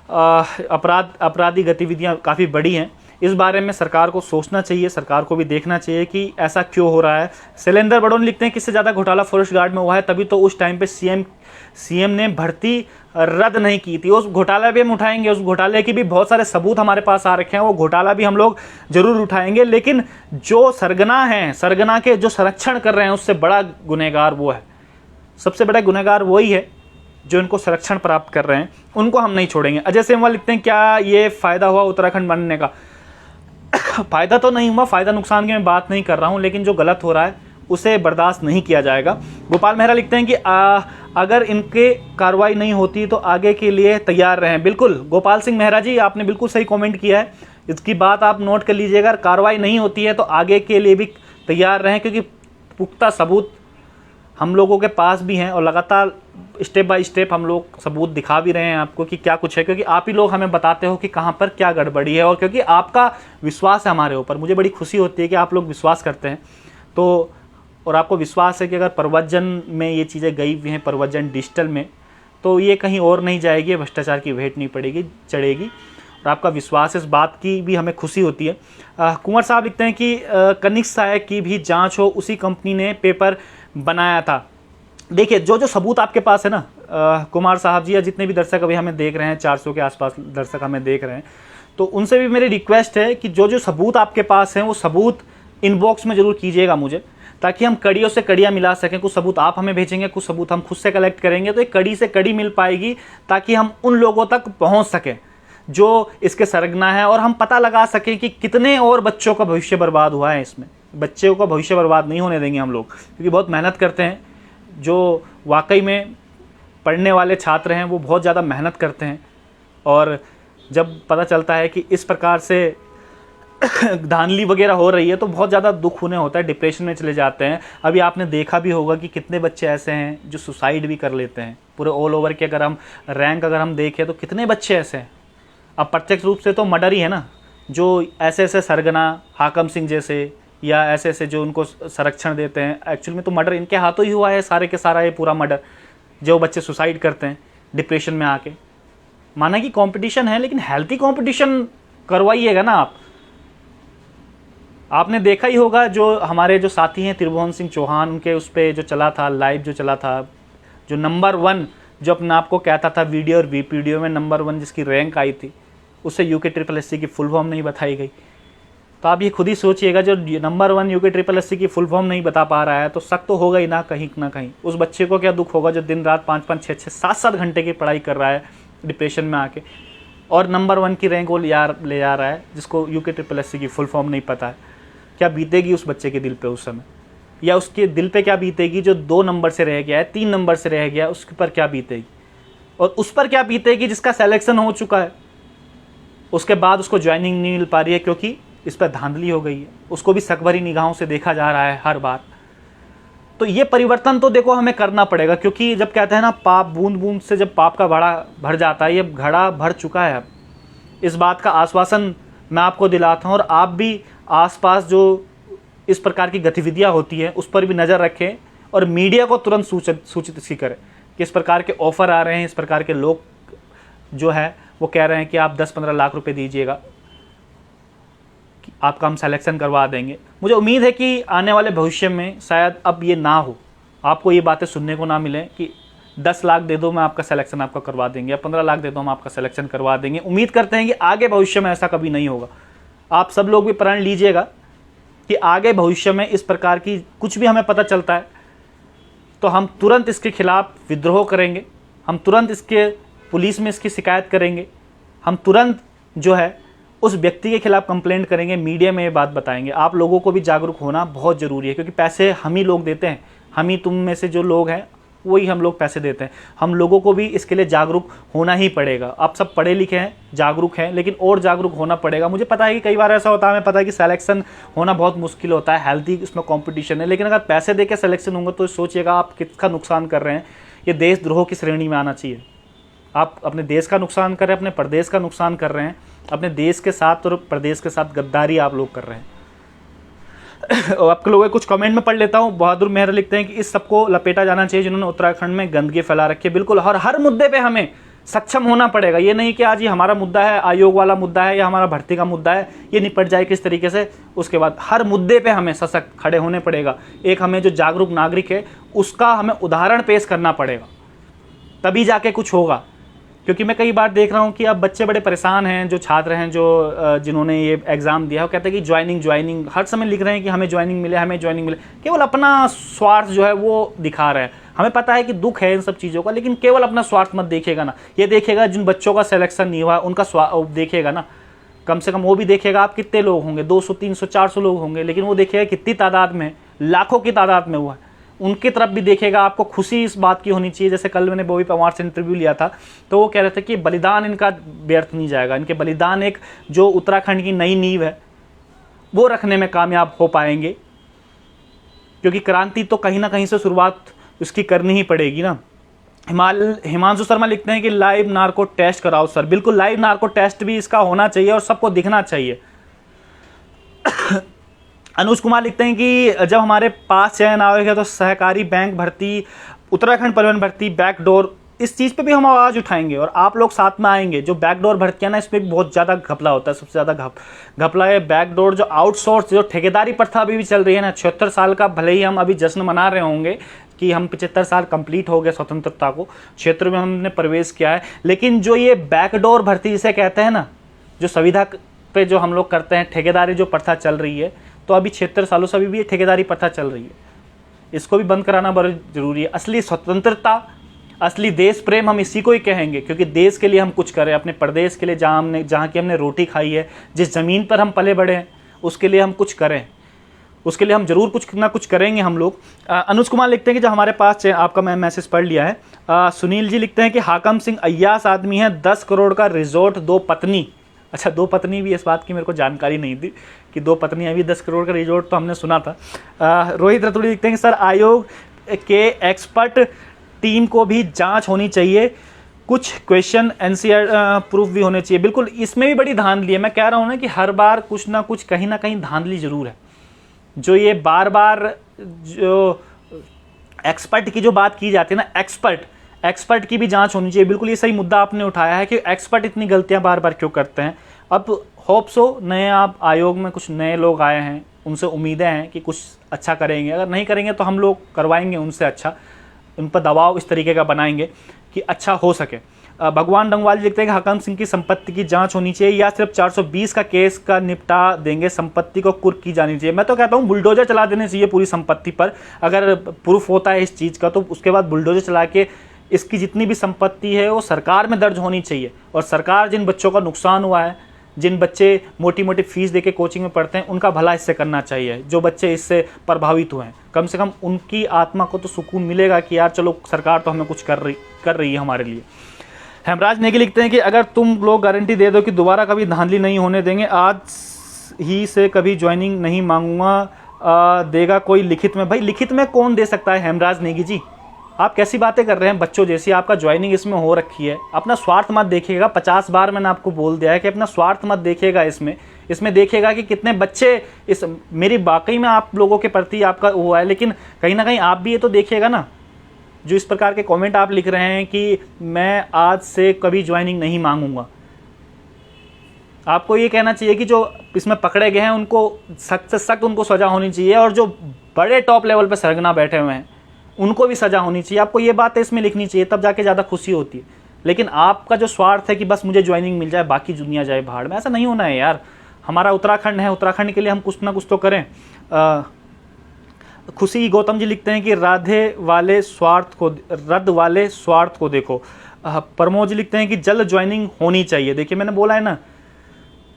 S1: अपराधी गतिविधियाँ काफ़ी बड़ी हैं। इस बारे में सरकार को सोचना चाहिए, सरकार को भी देखना चाहिए कि ऐसा क्यों हो रहा है। शैलेंद्र बड़ोन लिखते हैं किससे ज़्यादा घोटाला फॉरेस्ट गार्ड में हुआ है, तभी तो उस टाइम पे सीएम ने भर्ती रद्द नहीं की थी। उस घोटाला भी हम उठाएंगे, उस घोटाले की भी बहुत सारे सबूत हमारे पास आ रखे हैं, वो घोटाला भी हम लोग जरूर उठाएंगे। लेकिन जो सरगना हैं, सरगना के जो संरक्षण कर रहे हैं, उससे बड़ा गुनहगार वो है, सबसे बड़ा गुनहगार वही है जो इनको संरक्षण प्राप्त कर रहे हैं, उनको हम नहीं छोड़ेंगे। अजय सेमवाल लिखते हैं क्या ये फ़ायदा हुआ उत्तराखंड बनने का? फ़ायदा तो नहीं हुआ, फ़ायदा नुकसान की मैं बात नहीं कर रहा हूँ, लेकिन जो गलत हो रहा है उसे बर्दाश्त नहीं किया जाएगा। गोपाल मेहरा लिखते हैं कि अगर इनके कार्रवाई नहीं होती तो आगे के लिए तैयार रहें। बिल्कुल गोपाल सिंह मेहरा जी, आपने बिल्कुल सही कमेंट किया है, इसकी बात आप नोट कर लीजिएगा। अगर कार्रवाई नहीं होती है तो आगे के लिए भी तैयार रहें, क्योंकि पुख्ता सबूत हम लोगों के पास भी हैं और लगातार स्टेप बाय स्टेप हम लोग सबूत दिखा भी रहे हैं आपको कि क्या कुछ है, क्योंकि आप ही लोग हमें बताते हो कि कहाँ पर क्या गड़बड़ी है, और क्योंकि आपका विश्वास है हमारे ऊपर। मुझे बड़ी खुशी होती है कि आप लोग विश्वास करते हैं, तो और आपको विश्वास है कि अगर प्रवचन में ये चीज़ें गई हुई हैं, प्रवचन डिजिटल में, तो ये कहीं और नहीं जाएगी, भ्रष्टाचार की भेंट नहीं पड़ेगी, चढ़ेगी। और आपका विश्वास, इस बात की भी हमें खुशी होती है। कुंवर साहब लिखते हैं कि कनिष्क सहायक की भी जांच हो, उसी कंपनी ने पेपर बनाया था। देखिए जो जो सबूत आपके पास है ना कुमार साहब जी, या जितने भी दर्शक अभी हमें देख रहे हैं, 400 के आसपास दर्शक हमें देख रहे हैं, तो उनसे भी मेरी रिक्वेस्ट है कि जो जो सबूत आपके पास हैं वो सबूत इनबॉक्स में ज़रूर कीजिएगा मुझे, ताकि हम कड़ियों से कड़ियाँ मिला सकें। कुछ सबूत आप हमें भेजेंगे, कुछ सबूत हम खुद से कलेक्ट करेंगे, तो एक कड़ी से कड़ी मिल पाएगी, ताकि हम उन लोगों तक पहुँच सकें जो इसके सरगना है, और हम पता लगा सकें कि कितने और बच्चों का भविष्य बर्बाद हुआ है इसमें। बच्चों का भविष्य बर्बाद नहीं होने देंगे हम लोग, क्योंकि बहुत मेहनत करते हैं। जो वाकई में पढ़ने वाले छात्र हैं वो बहुत ज़्यादा मेहनत करते हैं, और जब पता चलता है कि इस प्रकार से धांधली वगैरह हो रही है तो बहुत ज़्यादा दुख उन्हें होता है, डिप्रेशन में चले जाते हैं। अभी आपने देखा भी होगा कि कितने बच्चे ऐसे हैं जो सुसाइड भी कर लेते हैं। पूरे ऑल ओवर के अगर हम रैंक अगर हम देखें तो कितने बच्चे ऐसे हैं। अब प्रत्यक्ष रूप से तो मर्डर ही है ना, जो ऐसे ऐसे सरगना हाकम सिंह जैसे या ऐसे ऐसे जो उनको संरक्षण देते हैं, एक्चुअल में तो मर्डर इनके हाथों ही हुआ है सारे के सारा, ये पूरा मर्डर। जो बच्चे सुसाइड करते हैं डिप्रेशन में आके, माना कि कंपटीशन है, लेकिन हेल्थी कंपटीशन करवाइएगा ना आप। आपने देखा ही होगा जो हमारे जो साथी हैं त्रिभुवन सिंह चौहान, उनके उस पर जो चला था लाइव, जो चला था, जो नंबर 1 जो अपने आप को कहता था वीडियो और वीडियो में नंबर 1 जिसकी रैंक आई थी, उससे UKSSC की फुल फॉर्म नहीं बताई गई। तो आप ये खुद ही सोचिएगा, जो नंबर 1 UKSSC की फुल फॉर्म नहीं बता पा रहा है तो शक तो होगा ही ना कहीं ना कहीं। उस बच्चे को क्या दुख होगा जो दिन रात 5-5, 6-6, 7-7 घंटे की पढ़ाई कर रहा है डिप्रेशन में आके, और नंबर 1 की रैंक वो ले जा रहा है, जिसको UKSSC की फुल फॉर्म नहीं पता है। क्या बीतेगी उस बच्चे के दिल पे उस समय, या उसके दिल पे क्या बीतेगी जो 2 नंबर से रह गया है, 3 नंबर से रह गया है, उसके पर क्या बीतेगी, और उस पर क्या बीतेगी जिसका सिलेक्शन हो चुका है, उसके बाद उसको ज्वाइनिंग नहीं मिल पा रही है क्योंकि इस पर धांधली हो गई है। उसको भी सकभरी निगाहों से देखा जा रहा है हर बार। तो ये परिवर्तन तो देखो हमें करना पड़ेगा, क्योंकि जब कहते हैं ना पाप बूंद बूंद से जब पाप का घड़ा भर जाता है, ये घड़ा भर चुका है अब। इस बात का आश्वासन मैं आपको दिलाता हूँ, और आप भी आसपास जो इस प्रकार की गतिविधियाँ होती हैं उस पर भी नज़र रखें, और मीडिया को तुरंत सूचित इसकी करें कि इस प्रकार के ऑफ़र आ रहे हैं, इस प्रकार के लोग जो है वो कह रहे हैं कि आप 10-15 लाख रुपए दीजिएगा कि आपका हम सिलेक्शन करवा देंगे। मुझे उम्मीद है कि आने वाले भविष्य में शायद अब ये ना हो, आपको ये बातें सुनने को ना मिलें कि 10 लाख दे दो मैं आपका सिलेक्शन आपका करवा देंगे, या 15 लाख दे दो हम आपका सिलेक्शन करवा देंगे। उम्मीद करते हैं कि आगे भविष्य में ऐसा कभी नहीं होगा। आप सब लोग भी प्रण लीजिएगा कि आगे भविष्य में इस प्रकार की कुछ भी हमें पता चलता है तो हम तुरंत इसके खिलाफ विद्रोह करेंगे, हम तुरंत इसके पुलिस में इसकी शिकायत करेंगे, हम तुरंत जो है उस व्यक्ति के खिलाफ कंप्लेंट करेंगे, मीडिया में ये बात बताएंगे। आप लोगों को भी जागरूक होना बहुत ज़रूरी है, क्योंकि पैसे हम ही लोग देते हैं, हम ही तुम में से जो लोग हैं वही हम लोग पैसे देते हैं। हम लोगों को भी इसके लिए जागरूक होना ही पड़ेगा। आप सब पढ़े लिखे हैं, जागरूक हैं, लेकिन और जागरूक होना पड़ेगा। मुझे पता है कि कई बार ऐसा होता है, हमें पता है कि सिलेक्शन होना बहुत मुश्किल होता है, हेल्थी इसमें कंपटीशन है, लेकिन अगर पैसे दे के सिलेक्शन होंगे तो सोचिएगा आप किसका नुकसान कर रहे हैं। ये देशद्रोह की श्रेणी में आना चाहिए। आप अपने देश का नुकसान कर रहे हैं, अपने प्रदेश का नुकसान कर रहे हैं, अपने देश के साथ और प्रदेश के साथ गद्दारी आप लोग कर रहे हैं। और आपके लोगों के कुछ कमेंट में पढ़ लेता हूँ। बहादुर मेहरा लिखते हैं कि इस सबको लपेटा जाना चाहिए जिन्होंने उत्तराखंड में गंदगी फैला रखी है। बिल्कुल, हर मुद्दे पे हमें सक्षम होना पड़ेगा। ये नहीं कि आज ये हमारा मुद्दा है, आयोग वाला मुद्दा है या हमारा भर्ती का मुद्दा है, ये निपट जाए किस तरीके से, उसके बाद हर मुद्दे पे हमें सशक्त खड़े होने पड़ेगा। एक हमें जो जागरूक नागरिक है उसका हमें उदाहरण पेश करना पड़ेगा, तभी जाके कुछ होगा। क्योंकि मैं कई बार देख रहा हूँ कि अब बच्चे बड़े परेशान हैं, जो छात्र हैं, जो जिन्होंने ये एग्ज़ाम दिया, वो कहते हैं कि ज्वाइनिंग हर समय लिख रहे हैं कि हमें ज्वाइनिंग मिले। केवल अपना स्वार्थ जो है वो दिखा रहे हैं। हमें पता है कि दुख है इन सब चीज़ों का, लेकिन केवल अपना स्वार्थ मत देखिएगा ना। ये देखिएगा जिन बच्चों का सिलेक्शन नहीं हुआ उनका देखिएगा ना, कम से कम वो भी देखिएगा आप कितने लोग होंगे, 200 300 400 लोग होंगे, लेकिन वो देखिएगा कितनी तादाद में, लाखों की तादाद में हुआ है, उनकी तरफ भी देखिएगा। आपको खुशी इस बात की होनी चाहिए। जैसे कल मैंने बॉबी पवार से इंटरव्यू लिया था, तो वो कह रहे थे कि बलिदान इनका व्यर्थ नहीं जाएगा। इनके बलिदान एक जो उत्तराखंड की नई नींव है वो रखने में कामयाब हो पाएंगे, क्योंकि क्रांति तो कहीं ना कहीं से शुरुआत उसकी करनी ही पड़ेगी ना। हिमांशु शर्मा लिखते हैं कि लाइव नार्को टेस्ट कराओ सर। बिल्कुल, लाइव नार्को टेस्ट भी इसका होना चाहिए और सबको दिखना चाहिए। अनुज कुमार लिखते हैं कि जब हमारे पास चयन आएगा तो सहकारी बैंक भर्ती, उत्तराखंड परिवहन भर्ती, बैकडोर, इस चीज़ पे भी हम आवाज़ उठाएंगे और आप लोग साथ में आएंगे। जो बैकडोर भर्ती है ना, इसमें भी बहुत ज़्यादा घपला होता है। सबसे ज़्यादा घपला है बैकडोर, जो आउटसोर्स, जो ठेकेदारी प्रथा अभी भी चल रही है ना। 76 साल का भले ही हम अभी जश्न मना रहे होंगे कि हम 75 साल कंप्लीट हो गए स्वतंत्रता को, क्षेत्र में हमने प्रवेश किया है, लेकिन जो ये बैकडोर भर्ती जिसे कहते हैं ना, जो सुविधा पे जो हम लोग करते हैं, ठेकेदारी जो प्रथा चल रही है, तो अभी 76 सालों से अभी भी ये ठेकेदारी प्रथा चल रही है। इसको भी बंद कराना बहुत ज़रूरी है। असली स्वतंत्रता, असली देश प्रेम हम इसी को ही कहेंगे, क्योंकि देश के लिए हम कुछ करें, अपने प्रदेश के लिए, जहाँ की हमने रोटी खाई है, जिस ज़मीन पर हम पले बढ़े हैं, उसके लिए हम कुछ करें। उसके लिए हम जरूर कुछ ना कुछ करेंगे हम लोग। अनुज कुमार लिखते हैं कि जो हमारे पास, आपका मैं मैसेज पढ़ लिया है। सुनील जी लिखते हैं कि हाकम सिंह अय्यास आदमी है, 10 करोड़ का रिजॉर्ट, 2 पत्नी। अच्छा, 2 पत्नी भी, इस बात की मेरे को जानकारी नहीं थी कि 2 पत्नियां भी, 10 करोड़ का रिजॉर्ट तो हमने सुना था। रोहित रतुड़ी लिखते हैं कि सर आयोग के एक्सपर्ट टीम को भी जांच होनी चाहिए, कुछ क्वेश्चन एनसीआर प्रूफ भी होने चाहिए। बिल्कुल, इसमें भी बड़ी धांधली है। मैं कह रहा हूँ ना कि हर बार कुछ ना कुछ कहीं ना कहीं धांधली जरूर है। जो ये बार बार जो एक्सपर्ट की जो बात की जाती है ना, एक्सपर्ट की भी जांच होनी चाहिए। बिल्कुल, ये सही मुद्दा आपने उठाया है कि एक्सपर्ट इतनी गलतियां बार बार क्यों करते हैं। अब होप सो नए आप आयोग में कुछ नए लोग आए हैं, उनसे उम्मीदें हैं कि कुछ अच्छा करेंगे। अगर नहीं करेंगे तो हम लोग करवाएंगे उनसे अच्छा, उन पर दबाव इस तरीके का बनाएंगे कि अच्छा हो सके। भगवान डंगवाल लिखते हैं कि हाकम सिंह की संपत्ति की जांच होनी चाहिए या सिर्फ 420 का केस का निपटा देंगे, संपत्ति को कुर्क की जानी चाहिए। मैं तो कहता हूं बुलडोजर चला देने चाहिए पूरी संपत्ति पर। अगर प्रूफ होता है इस चीज़ का तो उसके बाद बुलडोजर चला के इसकी जितनी भी संपत्ति है वो सरकार में दर्ज होनी चाहिए। और सरकार जिन बच्चों का नुकसान हुआ है, जिन बच्चे मोटी मोटी फीस देके कोचिंग में पढ़ते हैं, उनका भला इससे करना चाहिए। जो बच्चे इससे प्रभावित हुए हैं, कम से कम उनकी आत्मा को तो सुकून मिलेगा कि यार चलो सरकार तो हमें कुछ कर रही है हमारे लिए। हेमराज नेगी लिखते हैं कि अगर तुम लोग गारंटी दे दो कि दोबारा कभी धांधली नहीं होने देंगे, आज ही से कभी ज्वाइनिंग नहीं मांगूंगा, देगा कोई लिखित में। भाई लिखित में कौन दे सकता है हेमराज नेगी जी, आप कैसी बातें कर रहे हैं बच्चों जैसी। आपका ज्वाइनिंग इसमें हो रखी है, अपना स्वार्थ मत देखिएगा। 50 बार मैंने आपको बोल दिया है कि अपना स्वार्थ मत देखिएगा। इसमें देखिएगा कि कितने बच्चे इस मेरी वाकई में आप लोगों के प्रति आपका हुआ है, लेकिन कहीं ना कहीं आप भी ये तो देखिएगा ना। जो इस प्रकार के कमेंट आप लिख रहे हैं कि मैं आज से कभी ज्वाइनिंग नहीं मांगूंगा, आपको ये कहना चाहिए कि जो इसमें पकड़े गए हैं उनको सख्त से सख्त उनको सजा होनी चाहिए, और जो बड़े टॉप लेवल पर सरगना बैठे हुए हैं उनको भी सजा होनी चाहिए। आपको ये बात इसमें लिखनी चाहिए, तब जाके ज़्यादा खुशी होती है। लेकिन आपका जो स्वार्थ है कि बस मुझे ज्वाइनिंग मिल जाए, बाकी दुनिया जाए भाड़ में, ऐसा नहीं होना है यार। हमारा उत्तराखंड है, उत्तराखंड के लिए हम कुछ ना कुछ तो करें। खुशी गौतम जी लिखते हैं कि रद्द वाले स्वार्थ को देखो। प्रमोद जी लिखते हैं कि जल्द ज्वाइनिंग होनी चाहिए। देखिए मैंने बोला है ना,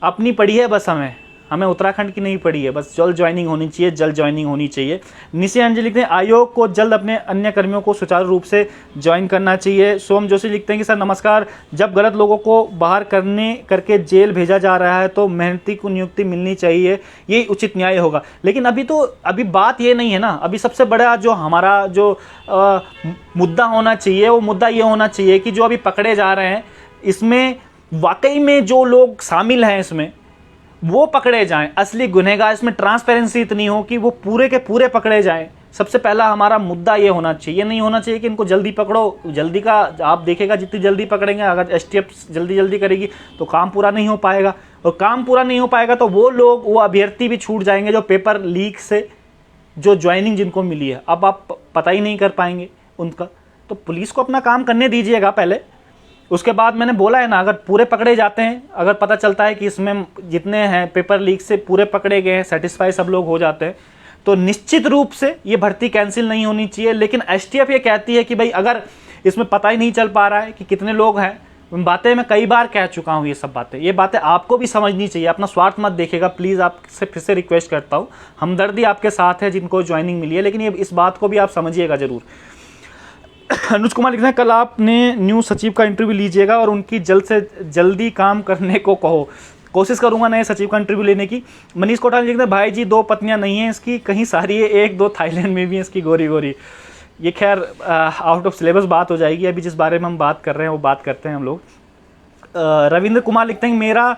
S1: अपनी पड़ी है बस हमें, हमें उत्तराखंड की नहीं पड़ी है, बस जल्द ज्वाइनिंग होनी चाहिए, जल्द ज्वाइनिंग होनी चाहिए। निशी अंजलि लिखते हैं आयोग को जल्द अपने अन्य कर्मियों को सुचारू रूप से ज्वाइन करना चाहिए। सोम जोशी लिखते हैं कि सर नमस्कार, जब गलत लोगों को बाहर करके जेल भेजा जा रहा है तो मेहनती को नियुक्ति मिलनी चाहिए, यही उचित न्याय होगा। लेकिन अभी बात ये नहीं है ना, अभी सबसे बड़ा जो हमारा जो मुद्दा होना चाहिए वो मुद्दा ये होना चाहिए कि जो अभी पकड़े जा रहे हैं इसमें वाकई में जो लोग शामिल हैं इसमें वो पकड़े जाएं, असली गुनहगार, इसमें ट्रांसपेरेंसी इतनी हो कि वो पूरे के पूरे पकड़े जाएं। सबसे पहला हमारा मुद्दा ये होना चाहिए। ये नहीं होना चाहिए कि इनको जल्दी पकड़ो, जल्दी का आप देखेगा जितनी जल्दी पकड़ेंगे, अगर एसटीएफ जल्दी करेगी तो काम पूरा नहीं हो पाएगा, और काम पूरा नहीं हो पाएगा तो वो लोग, वो अभ्यर्थी भी छूट जाएंगे जो पेपर लीक से जो ज्वाइनिंग जिनको मिली है, अब आप पता ही नहीं कर पाएंगे उनका। तो पुलिस को अपना काम करने दीजिएगा पहले, उसके बाद मैंने बोला है ना, अगर पूरे पकड़े जाते हैं, अगर पता चलता है कि इसमें जितने हैं पेपर लीक से पूरे पकड़े गए हैं, सेटिस्फाई सब लोग हो जाते हैं, तो निश्चित रूप से ये भर्ती कैंसिल नहीं होनी चाहिए। लेकिन एसटीएफ ये कहती है कि भाई अगर इसमें पता ही नहीं चल पा रहा है कि कितने लोग हैं, बातें मैं कई बार कह चुका हूँ, ये बातें आपको भी समझनी चाहिए। अपना स्वार्थ मत देखिएगा प्लीज़, आपसे फिर से रिक्वेस्ट करता हूँ, हमदर्दी आपके साथ है जिनको ज्वाइनिंग मिली है, लेकिन ये इस बात को भी आप समझिएगा ज़रूर। अनुज कुमार लिखते हैं कल आपने न्यू सचिव का इंटरव्यू लीजिएगा और उनकी जल्द से जल्दी काम करने को कहो। कोशिश करूंगा नए सचिव का इंटरव्यू लेने की। मनीष कोठारी लिखते हैं भाई जी 2 पत्नियां नहीं हैं इसकी, कहीं सारी है, 1-2 थाईलैंड में भी है इसकी गोरी गोरी। ये खैर आउट ऑफ सिलेबस बात हो जाएगी, अभी जिस बारे में हम बात कर रहे हैं वो बात करते हैं हम लोग। रविंद्र कुमार लिखते हैं मेरा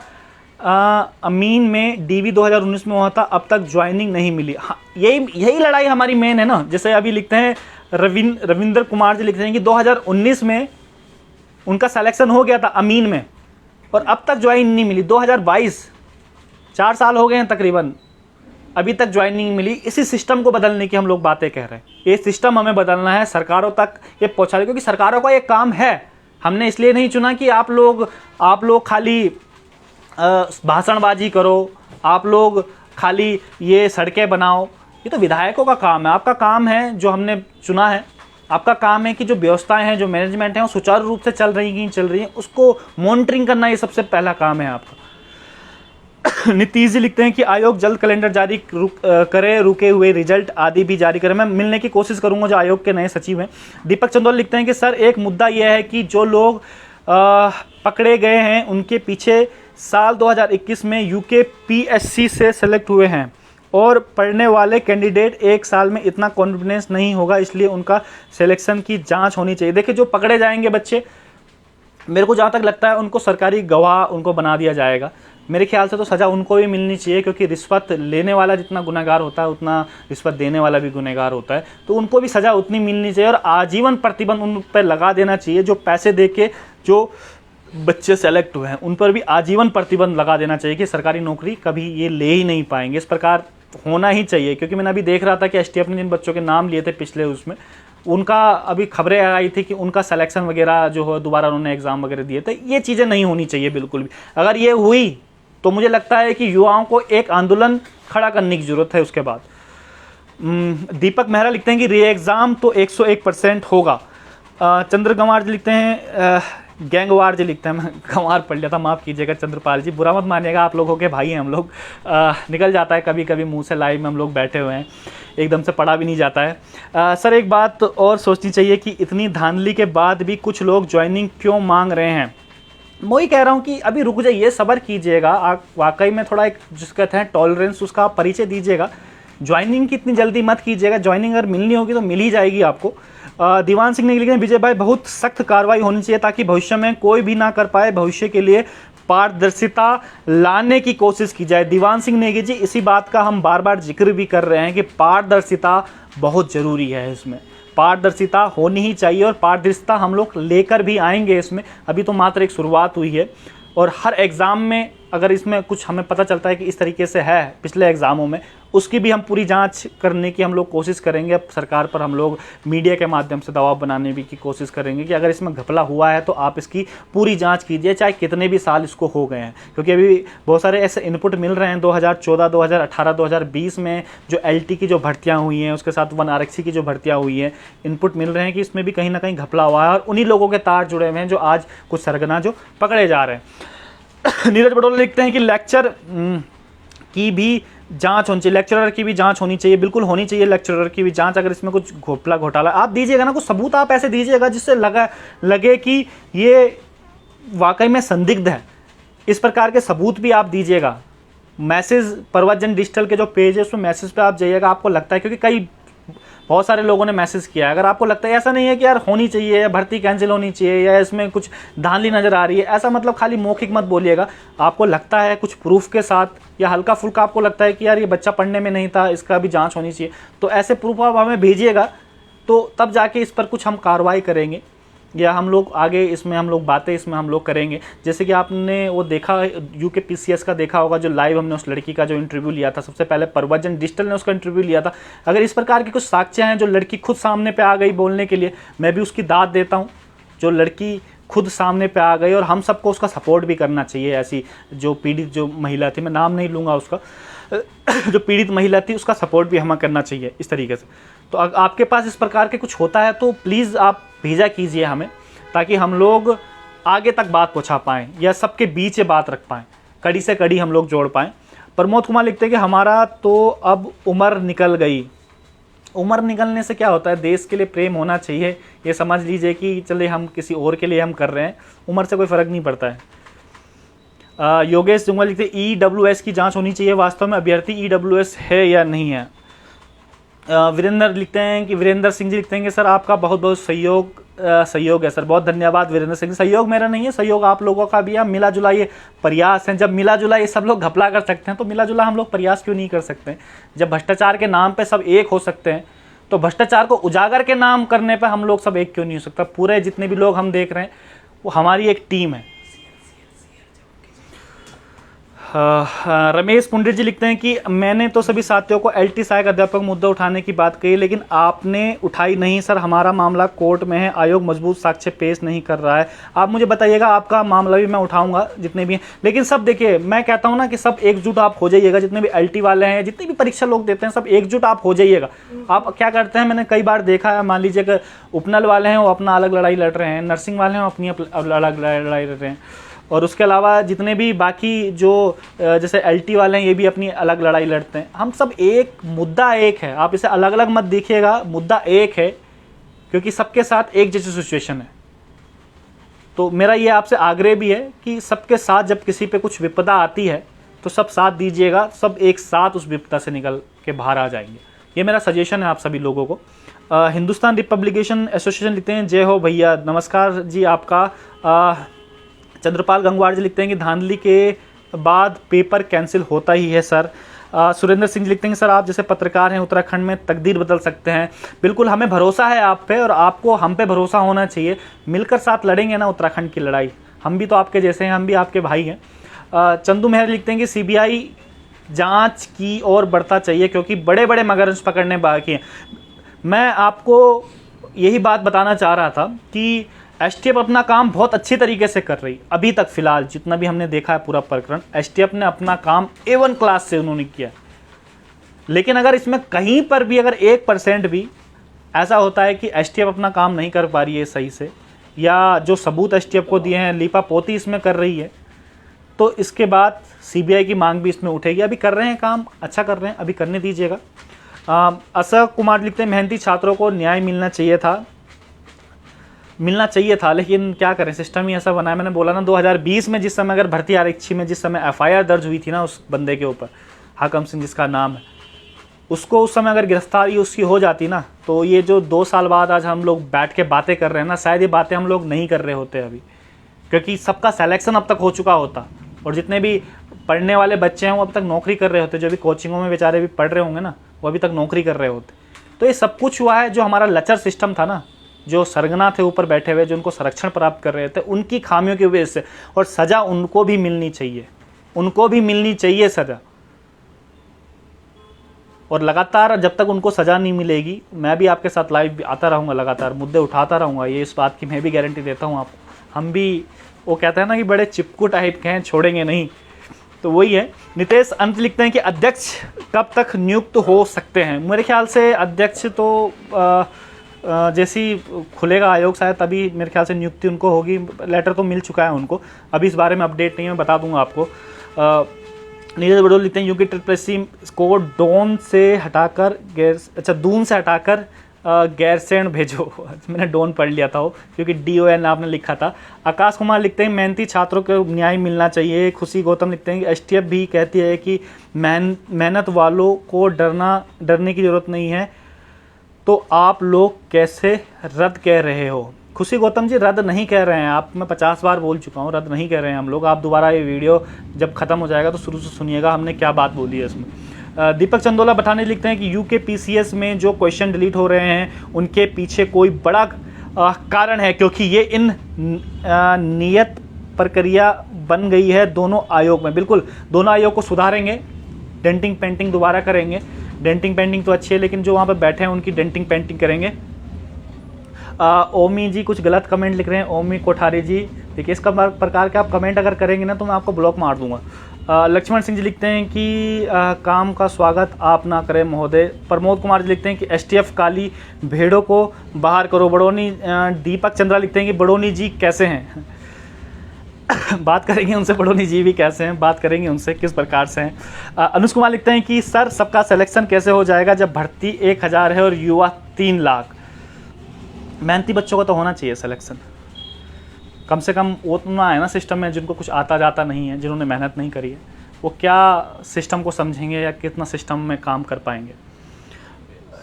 S1: अमीन में डीवी 2019 में हुआ था, अब तक ज्वाइनिंग नहीं मिली। हाँ, यही लड़ाई हमारी मेन है ना। जैसे अभी लिखते हैं रविंद्र कुमार जी लिखते हैं कि 2019 में उनका सिलेक्शन हो गया था अमीन में और अब तक ज्वाइन नहीं मिली। 2022 4 साल हो गए हैं तकरीबन, अभी तक ज्वाइनिंग नहीं मिली। इसी सिस्टम को बदलने की हम लोग बातें कह रहे हैं। ये सिस्टम हमें बदलना है, सरकारों तक ये पहुँचा रहे, क्योंकि सरकारों का ये काम है। हमने इसलिए नहीं चुना कि आप लोग खाली भाषणबाजी करो, आप लोग खाली ये सड़कें बनाओ, ये तो विधायकों का काम है। आपका काम है, जो हमने चुना है, आपका काम है कि जो व्यवस्थाएं हैं, जो मैनेजमेंट है, वो सुचारू रूप से चल रही हैं, उसको मॉनिटरिंग करना, ये सबसे पहला काम है आपका। नीतीश जी लिखते हैं कि आयोग जल्द कैलेंडर जारी करे, रुके हुए रिजल्ट आदि भी जारी करे। मैं मिलने की कोशिश करूंगा जो आयोग के नए सचिव हैं। दीपक चंदौल लिखते हैं कि सर एक मुद्दा यह है कि जो लोग पकड़े गए हैं उनके पीछे साल 2021 में यूकेपीएससी से सेलेक्ट हुए हैं और पढ़ने वाले कैंडिडेट 1 साल में इतना कॉन्फिडेंस नहीं होगा, इसलिए उनका सिलेक्शन की जांच होनी चाहिए। देखिए जो पकड़े जाएंगे बच्चे, मेरे को जहाँ तक लगता है उनको सरकारी गवाह उनको बना दिया जाएगा। मेरे ख्याल से तो सज़ा उनको भी मिलनी चाहिए, क्योंकि रिश्वत लेने वाला जितना गुनहगार होता है उतना रिश्वत देने वाला भी गुनहगार होता है, तो उनको भी सज़ा उतनी मिलनी चाहिए और आजीवन प्रतिबंध उन पर लगा देना चाहिए। जो पैसे दे के जो बच्चे सेलेक्ट हुए हैं उन पर भी आजीवन प्रतिबंध लगा देना चाहिए कि सरकारी नौकरी कभी ये ले ही नहीं पाएंगे। इस प्रकार होना ही चाहिए, क्योंकि मैंने अभी देख रहा था कि एसटीएफ ने जिन बच्चों के नाम लिए थे पिछले उसमें, उनका अभी खबरें आई थी कि उनका सिलेक्शन वगैरह जो है दोबारा उन्होंने एग्ज़ाम वगैरह दिए थे। ये चीज़ें नहीं होनी चाहिए बिल्कुल भी। अगर ये हुई तो मुझे लगता है कि युवाओं को एक आंदोलन खड़ा करने की ज़रूरत है। उसके बाद दीपक मेहरा लिखते हैं कि री एग्ज़ाम तो 101% होगा। चंद्र गंवार जी लिखते हैं, गैंगवार जी लिखते हैं, मैं गंवार पढ़ लिया था, माफ़ कीजिएगा चंद्रपाल जी, बुरा मत मानिएगा, आप लोगों के भाई हैं हम लोग। निकल जाता है कभी कभी मुंह से, लाइव में हम लोग बैठे हुए हैं, एकदम से पढ़ा भी नहीं जाता है। सर एक बात और सोचनी चाहिए कि इतनी धांधली के बाद भी कुछ लोग ज्वाइनिंग क्यों मांग रहे हैं। मैं वही कह रहा हूँ कि अभी रुक जाइए, सब्र कीजिएगा। आप वाकई में थोड़ा एक जिसको कहते हैं टॉलरेंस, उसका आप परिचय दीजिएगा। ज्वाइनिंग की इतनी जल्दी मत कीजिएगा, ज्वाइनिंग अगर मिलनी होगी तो मिल ही जाएगी आपको। दीवान सिंह ने लिखा विजय भाई बहुत सख्त कार्रवाई होनी चाहिए ताकि भविष्य में कोई भी ना कर पाए, भविष्य के लिए पारदर्शिता लाने की कोशिश की जाए। दीवान सिंह नेगी जी, इसी बात का हम बार बार जिक्र भी कर रहे हैं कि पारदर्शिता बहुत ज़रूरी है। इसमें पारदर्शिता होनी ही चाहिए और पारदर्शिता हम लोग लेकर भी आएंगे। इसमें अभी तो मात्र एक शुरुआत हुई है और हर एग्ज़ाम में अगर इसमें कुछ हमें पता चलता है कि इस तरीके से है पिछले एग्ज़ामों में, उसकी भी हम पूरी जांच करने की हम लोग कोशिश करेंगे। अब सरकार पर हम लोग मीडिया के माध्यम से दबाव बनाने भी की कोशिश करेंगे कि अगर इसमें घपला हुआ है तो आप इसकी पूरी जांच कीजिए, चाहे कितने भी साल इसको हो गए हैं। क्योंकि अभी बहुत सारे ऐसे इनपुट मिल रहे हैं 2014, 2018, 2020 में जो LT की जो भर्तियाँ हुई हैं, उसके साथ 1 आरक्षी की जो भर्तियाँ हुई हैं, इनपुट मिल रहे हैं कि इसमें भी कहीं ना कहीं घपला हुआ है और उन्हीं लोगों के तार जुड़े हुए हैं जो आज कुछ सरगना जो पकड़े जा रहे हैं। नीरज बटोले लिखते हैं कि लेक्चर की भी जांच होनी चाहिए, लेक्चरर की भी जांच होनी चाहिए, बिल्कुल होनी चाहिए लेक्चरर की भी जांच। अगर इसमें कुछ घोटाला घोटाला आप दीजिएगा ना, कुछ सबूत आप ऐसे दीजिएगा जिससे लगे कि ये वाकई में संदिग्ध है, इस प्रकार के सबूत भी आप दीजिएगा। मैसेज प्रवचन डिजिटल के जो पेज है उसमें मैसेज पे आप जाइएगा, आपको लगता है, क्योंकि बहुत सारे लोगों ने मैसेज किया है, अगर आपको लगता है ऐसा नहीं है कि यार होनी चाहिए या भर्ती कैंसिल होनी चाहिए या इसमें कुछ धांधली नज़र आ रही है, ऐसा मतलब खाली मौखिक मत बोलिएगा। आपको लगता है कुछ प्रूफ के साथ या हल्का फुल्का आपको लगता है कि यार ये बच्चा पढ़ने में नहीं था, इसका भी जांच होनी चाहिए, तो ऐसे प्रूफ आप हमें भेजिएगा, तो तब जाके इस पर कुछ हम कार्रवाई करेंगे या हम लोग आगे इसमें हम लोग बातें इसमें हम लोग करेंगे। जैसे कि आपने वो देखा यूके पीसीएस का देखा होगा, जो लाइव हमने उस लड़की का जो इंटरव्यू लिया था, सबसे पहले प्रवचन डिजिटल ने उसका इंटरव्यू लिया था। अगर इस प्रकार की कुछ साक्ष्य हैं जो लड़की खुद सामने पे आ गई बोलने के लिए, मैं भी उसकी दाद देता हूँ। जो लड़की खुद सामने पे आ गई और हम सबको उसका सपोर्ट भी करना चाहिए। ऐसी जो पीड़ित जो महिला थी, मैं नाम नहीं लूँगा उसका, जो पीड़ित महिला थी उसका सपोर्ट भी हमें करना चाहिए इस तरीके से। तो आपके पास इस प्रकार के कुछ होता है तो प्लीज़ आप भेजा कीजिए हमें, ताकि हम लोग आगे तक बात पहुंचा पाएँ या सबके बीच ये बात रख पाएँ, कड़ी से कड़ी हम लोग जोड़ पाएँ। प्रमोद कुमार लिखते हैं कि हमारा तो अब उम्र निकल गई। उम्र निकलने से क्या होता है, देश के लिए प्रेम होना चाहिए, ये समझ लीजिए कि चले हम किसी और के लिए हम कर रहे हैं, उम्र से कोई फ़र्क नहीं पड़ता है। योगेश जुंगल लिखते EWS की जांच होनी चाहिए, वास्तव में अभ्यर्थी EWS है या नहीं है। वीरेंद्र लिखते हैं कि वीरेंद्र सिंह जी लिखते हैं कि सर आपका बहुत बहुत सहयोग है सर, बहुत धन्यवाद वीरेंद्र सिंह। सहयोग मेरा नहीं है, सहयोग आप लोगों का भी है, मिला जुला ये प्रयास है। जब मिला जुला ये सब लोग घपला कर सकते हैं तो मिला जुला हम लोग प्रयास क्यों नहीं कर सकते। जब भ्रष्टाचार के नाम पे सब एक हो सकते हैं तो भ्रष्टाचार को उजागर के नाम करने पे हम लोग सब एक क्यों नहीं हो सकता। पूरे जितने भी लोग हम देख रहे हैं वो हमारी एक टीम है। रमेश पुंडित जी लिखते हैं कि मैंने तो सभी साथियों को LT सहायक अध्यापक मुद्दा उठाने की बात कही, लेकिन आपने उठाई नहीं सर। हमारा मामला कोर्ट में है, आयोग मजबूत साक्ष्य पेश नहीं कर रहा है। आप मुझे बताइएगा, आपका मामला भी मैं उठाऊंगा जितने भी हैं। लेकिन सब देखिए, मैं कहता हूं ना कि सब एकजुट आप हो जाइएगा, जितने भी LT वाले हैं, जितनी भी परीक्षा लोग देते हैं, सब एकजुट आप हो जाइएगा। आप क्या करते हैं, मैंने कई बार देखा है, मान लीजिए कि उपनल वाले हैं वो अपना अलग लड़ाई लड़ रहे हैं, नर्सिंग वाले हैं वो अपनी अलग लड़ाई लड़ रहे हैं, और उसके अलावा जितने भी बाकी जो जैसे LT वाले हैं ये भी अपनी अलग लड़ाई लड़ते हैं। हम सब एक, मुद्दा एक है, आप इसे अलग अलग मत देखिएगा, मुद्दा एक है, क्योंकि सबके साथ एक जैसी सिचुएशन है। तो मेरा ये आपसे आग्रह भी है कि सबके साथ जब किसी पे कुछ विपदा आती है तो सब साथ दीजिएगा, सब एक साथ उस विपदा से निकल के बाहर आ जाएंगे। ये मेरा सजेशन है आप सभी लोगों को। हिंदुस्तान रिपब्लिकेशन एसोसिएशन लिखते हैं जय हो भैया, नमस्कार जी आपका। चंद्रपाल गंगवार जी लिखते हैं कि धांधली के बाद पेपर कैंसिल होता ही है सर। सुरेंद्र सिंह जी लिखते हैं कि सर आप जैसे पत्रकार हैं उत्तराखंड में तकदीर बदल सकते हैं। बिल्कुल, हमें भरोसा है आप पे और आपको हम पे भरोसा होना चाहिए। मिलकर साथ लड़ेंगे ना उत्तराखंड की लड़ाई। हम भी तो आपके जैसे हैं, हम भी आपके भाई हैं। चंदू मेहर लिखते हैं कि CBI जांच की ओर बढ़ता चाहिए क्योंकि बड़े बड़े मगरमच्छ पकड़ने बाकी हैं। मैं आपको यही बात बताना चाह रहा था कि STF अपना काम बहुत अच्छी तरीके से कर रही। अभी तक फिलहाल जितना भी हमने देखा है पूरा प्रकरण, STF ने अपना काम A1 क्लास से उन्होंने किया। लेकिन अगर इसमें कहीं पर भी अगर 1% भी ऐसा होता है कि STF अपना काम नहीं कर पा रही है सही से, या जो सबूत STF को दिए हैं लीपा पोती इसमें कर रही है, तो इसके बाद CBI की मांग भी इसमें उठेगी। अभी कर रहे हैं काम, अच्छा कर रहे हैं, अभी करने दीजिएगा। अशोक कुमार लिखते हैं मेहनती छात्रों को न्याय मिलना चाहिए था, लेकिन क्या करें, सिस्टम ही ऐसा बना है। मैंने बोला ना 2020 में जिस समय अगर भर्ती आरक्षी में जिस समय FIR दर्ज हुई थी ना उस बंदे के ऊपर, हाकम सिंह जिसका नाम है, उसको उस समय अगर गिरफ्तारी उसकी हो जाती ना, तो ये जो 2 साल बाद आज हम लोग बैठ के बातें कर रहे हैं ना, शायद ये बातें हम लोग नहीं कर रहे होते अभी, क्योंकि सबका सिलेक्शन अब तक हो चुका होता और जितने भी पढ़ने वाले बच्चे हैं वो अब तक नौकरी कर रहे होते। जो भी कोचिंगों में बेचारे भी पढ़ रहे होंगे ना, वो अभी तक नौकरी कर रहे होते। तो ये सब कुछ हुआ है जो हमारा लचर सिस्टम था ना, जो सरगना थे ऊपर बैठे हुए, जो उनको संरक्षण प्राप्त कर रहे थे, उनकी खामियों की वजह से। और सज़ा उनको भी मिलनी चाहिए, उनको भी मिलनी चाहिए सज़ा। और लगातार जब तक उनको सज़ा नहीं मिलेगी, मैं भी आपके साथ लाइव आता रहूँगा, लगातार मुद्दे उठाता रहूँगा। ये इस बात की मैं भी गारंटी देता हूँ आपको। हम भी, वो कहते हैं ना कि बड़े चिपकू टाइप के हैं, छोड़ेंगे नहीं। तो वही है। नितेश अंत लिखते हैं कि अध्यक्ष कब तक नियुक्त हो सकते हैं। मेरे ख्याल से अध्यक्ष तो जैसी खुलेगा आयोग शायद तभी मेरे ख्याल से नियुक्ति उनको होगी। लेटर तो मिल चुका है उनको, अभी इस बारे में अपडेट नहीं है, मैं बता दूंगा आपको। नीरज बड़ोल लिखते हैं यूके ट्रिपल को डोन से हटाकर दून से हटाकर गैरसैंण भेजो। मैंने डोन पढ़ लिया था वो, क्योंकि DON आपने लिखा था। आकाश कुमार लिखते हैं मेहनती छात्रों को न्याय मिलना चाहिए। खुशी गौतम लिखते हैं कि STF भी कहती है कि मेहनत वालों को डरने की ज़रूरत नहीं है, तो आप लोग कैसे रद्द कह रहे हो। खुशी गौतम जी, रद्द नहीं कह रहे हैं आप, मैं 50 बार बोल चुका हूँ, रद्द नहीं कह रहे हैं हम लोग। आप दोबारा ये वीडियो जब ख़त्म हो जाएगा तो शुरू से सुनिएगा हमने क्या बात बोली है इसमें। दीपक चंदोला बठानी लिखते हैं कि यूके PCS में जो क्वेश्चन डिलीट हो रहे हैं उनके पीछे कोई बड़ा कारण है, क्योंकि ये इन नियत प्रक्रिया बन गई है दोनों आयोग में। बिल्कुल, दोनों आयोग को सुधारेंगे, डेंटिंग पेंटिंग दोबारा करेंगे। डेंटिंग पेंटिंग तो अच्छी है, लेकिन जो वहाँ पर बैठे हैं उनकी डेंटिंग पेंटिंग करेंगे। ओमी जी कुछ गलत कमेंट लिख रहे हैं। ओमी कोठारी जी, देखिए इसका प्रकार के आप कमेंट अगर करेंगे ना तो मैं आपको ब्लॉक मार दूंगा। लक्ष्मण सिंह जी लिखते हैं कि काम का स्वागत आप ना करें महोदय। प्रमोद कुमार जी लिखते हैं कि STF काली भेड़ों को बाहर करो। बड़ोनी दीपक चंद्रा लिखते हैं कि बड़ोनी जी कैसे हैं। बात करेंगे उनसे, बड़ोनी जी भी कैसे हैं, बात करेंगे उनसे किस प्रकार से हैं। अनुज कुमार लिखते हैं कि सर सबका सिलेक्शन कैसे हो जाएगा जब भर्ती 1000 है और युवा 3 लाख। मेहनती बच्चों का तो होना चाहिए सिलेक्शन, कम से कम वो उतना है ना सिस्टम में जिनको कुछ आता जाता नहीं है, जिन्होंने मेहनत नहीं करी है, वो क्या सिस्टम को समझेंगे या कितना सिस्टम में काम कर पाएंगे।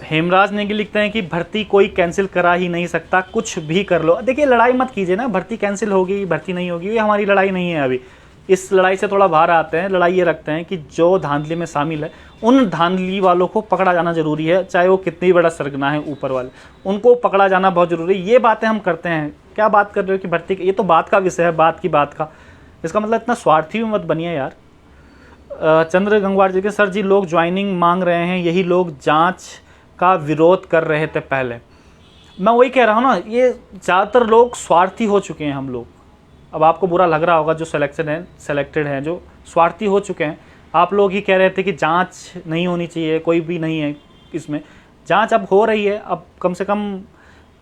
S1: हेमराज नेगी लिखते हैं कि भर्ती कोई कैंसिल करा ही नहीं सकता, कुछ भी कर लो। देखिए लड़ाई मत कीजिए ना, भर्ती कैंसिल होगी भर्ती नहीं होगी, ये हमारी लड़ाई नहीं है। अभी इस लड़ाई से थोड़ा बाहर आते हैं। लड़ाई ये रखते हैं कि जो धांधली में शामिल है उन धांधली वालों को पकड़ा जाना जरूरी है, चाहे वो कितनी बड़ा सरगना है ऊपर वाले, उनको पकड़ा जाना बहुत जरूरी है। ये बातें हम करते हैं। क्या बात कर रहे हो कि भर्ती, ये तो बात का विषय है, बात की बात का, इसका मतलब इतना स्वार्थी भी मत बनिए यार। चंद्र गंगवार जी के सर जी लोग ज्वाइनिंग मांग रहे हैं, यही लोग जांच का विरोध कर रहे थे पहले। मैं वही कह रहा हूँ ना, ये ज़्यादातर लोग स्वार्थी हो चुके हैं हम लोग। अब आपको बुरा लग रहा होगा जो सेलेक्टेड हैं, जो स्वार्थी हो चुके हैं। आप लोग ही कह रहे थे कि जांच नहीं होनी चाहिए, कोई भी नहीं है इसमें। जांच अब हो रही है, अब कम से कम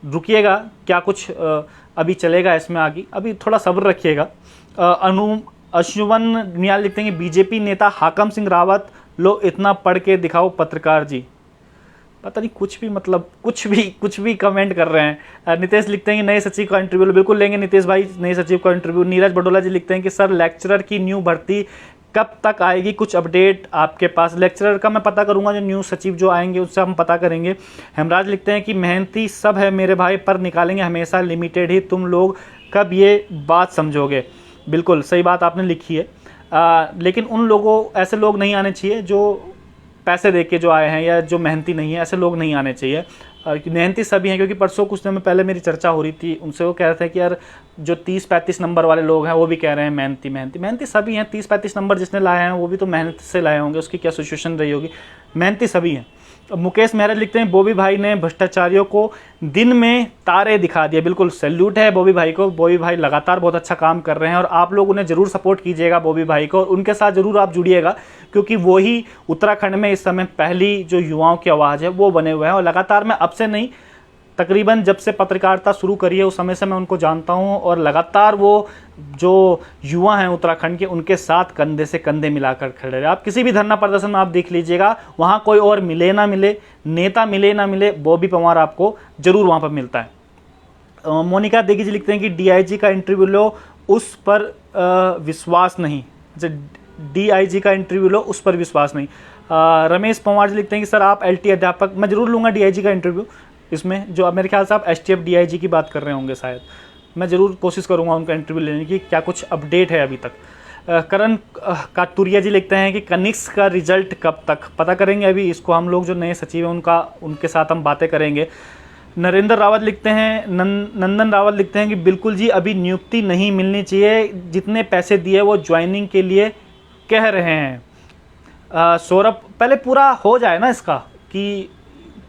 S1: रुकिएगा, क्या कुछ अभी चलेगा इसमें आगे, अभी थोड़ा सब्र रखिएगा। अशुवन नियाल लिखते हैं कि बीजेपी नेता हाकम सिंह रावत लो इतना पढ़ के दिखाओ पत्रकार जी। पता नहीं कुछ भी, मतलब कुछ भी कमेंट कर रहे हैं। नितेश लिखते हैं कि नए सचिव का इंटरव्यू, बिल्कुल लेंगे नितेश भाई नए सचिव का इंटरव्यू। नीरज बडोला जी लिखते हैं कि सर लेक्चरर की न्यू भर्ती कब तक आएगी, कुछ अपडेट आपके पास। लेक्चरर का मैं पता करूंगा, जो न्यू सचिव जो आएंगे उससे हम पता करेंगे। हेमराज लिखते हैं कि मेहनती सब है मेरे भाई, पर निकालेंगे हमेशा लिमिटेड ही, तुम लोग कब ये बात समझोगे। बिल्कुल सही बात आपने लिखी है। लेकिन उन लोगों, ऐसे लोग नहीं आने चाहिए जो पैसे दे के जो आए हैं या जो मेहनती नहीं है, ऐसे लोग नहीं आने चाहिए। मेहनती सभी हैं, क्योंकि परसों कुछ दिन में पहले मेरी चर्चा हो रही थी उनसे, वो कह रहे थे कि यार जो 30-35 नंबर वाले लोग हैं वो भी कह रहे हैं मेहनती सभी हैं। 30-35 नंबर जिसने लाए हैं वो भी तो मेहनत से लाए होंगे, उसकी क्या सिचुएशन रही होगी। मेहनती सभी हैं। मुकेश मेहरा लिखते हैं बॉबी भाई ने भ्रष्टाचारियों को दिन में तारे दिखा दिए। बिल्कुल सैल्यूट है बॉबी भाई को। बॉबी भाई लगातार बहुत अच्छा काम कर रहे हैं और आप लोग उन्हें जरूर सपोर्ट कीजिएगा बॉबी भाई को, और उनके साथ जरूर आप जुड़िएगा, क्योंकि वो ही उत्तराखंड में इस समय पहली जो युवाओं की आवाज़ है वो बने हुए हैं। और लगातार, मैं अब से नहीं, तकरीबन जब से पत्रकारिता शुरू करी है उस समय से मैं उनको जानता हूं, और लगातार वो जो युवा हैं उत्तराखंड के उनके साथ कंधे से कंधे मिलाकर खड़े रहे। आप किसी भी धरना प्रदर्शन में आप देख लीजिएगा, वहां कोई और मिले ना मिले, नेता मिले ना मिले, बॉबी पंवार आपको जरूर वहां पर मिलता है। मोनिका देगी जी लिखते हैं कि DIG का इंटरव्यू लो, उस पर विश्वास नहीं। DIG का इंटरव्यू लो, उस पर विश्वास नहीं। रमेश पंवार जी लिखते हैं कि सर आप LT अध्यापक, मैं जरूर लूँगा DIG का इंटरव्यू। इसमें जो, अब मेरे ख्याल से आप STF DIG की बात कर रहे होंगे शायद, मैं ज़रूर कोशिश करूंगा उनका इंटरव्यू लेने की, क्या कुछ अपडेट है अभी तक। करण कातुरिया जी लिखते हैं कि कनिक्स का रिजल्ट कब तक, पता करेंगे अभी इसको हम लोग, जो नए सचिव हैं उनके साथ हम बातें करेंगे। नरेंद्र रावत लिखते हैं, नंदन रावत लिखते हैं कि बिल्कुल जी अभी नियुक्ति नहीं मिलनी चाहिए, जितने पैसे दिए वो ज्वाइनिंग के लिए कह रहे हैं। सौरभ, पहले पूरा हो जाए ना इसका, कि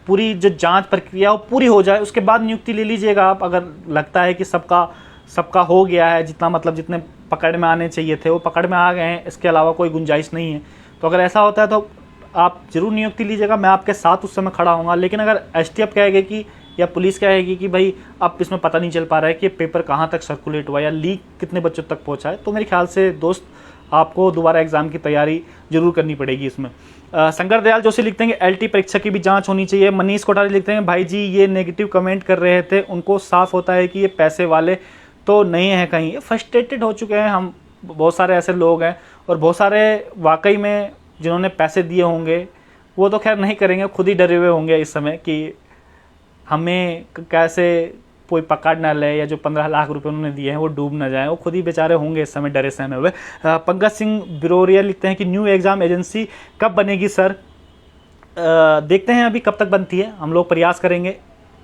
S1: पूरी जो जांच प्रक्रिया वो पूरी हो जाए, उसके बाद नियुक्ति ले लीजिएगा आप। अगर लगता है कि सबका हो गया है, जितना मतलब जितने पकड़ में आने चाहिए थे वो पकड़ में आ गए हैं, इसके अलावा कोई गुंजाइश नहीं है, तो अगर ऐसा होता है तो आप जरूर नियुक्ति लीजिएगा, मैं आपके साथ उस समय खड़ा होऊंगा। लेकिन अगर STF कहेगी कि, या पुलिस कहेगी कि भाई अब इसमें पता नहीं चल पा रहा है कि पेपर कहाँ तक सर्कुलेट हुआ या लीक कितने बच्चों तक पहुँचा है, तो मेरे ख्याल से दोस्त आपको दोबारा एग्जाम की तैयारी जरूर करनी पड़ेगी इसमें। शंकर दयाल जोशी लिखते हैं कि एलटी परीक्षा की भी जांच होनी चाहिए। मनीष कोठारी लिखते हैं भाई जी ये नेगेटिव कमेंट कर रहे थे, उनको साफ होता है कि ये पैसे वाले तो नहीं है कहीं, ये फ्रस्ट्रेटेड हो चुके हैं। हम बहुत सारे ऐसे लोग हैं और बहुत सारे वाकई में जिन्होंने पैसे दिए होंगे वो तो खैर नहीं करेंगे, खुद ही डरे हुए होंगे इस समय कि हमें कैसे कोई पकड़ ना ले, या जो 15 लाख रुपए उन्होंने दिए हैं वो डूब ना जाए, वो खुद ही बेचारे होंगे इस समय डरे सहमे हुए। पंकज सिंह बिरोरिया लिखते हैं कि न्यू एग्ज़ाम एजेंसी कब बनेगी सर? देखते हैं अभी कब तक बनती है, हम लोग प्रयास करेंगे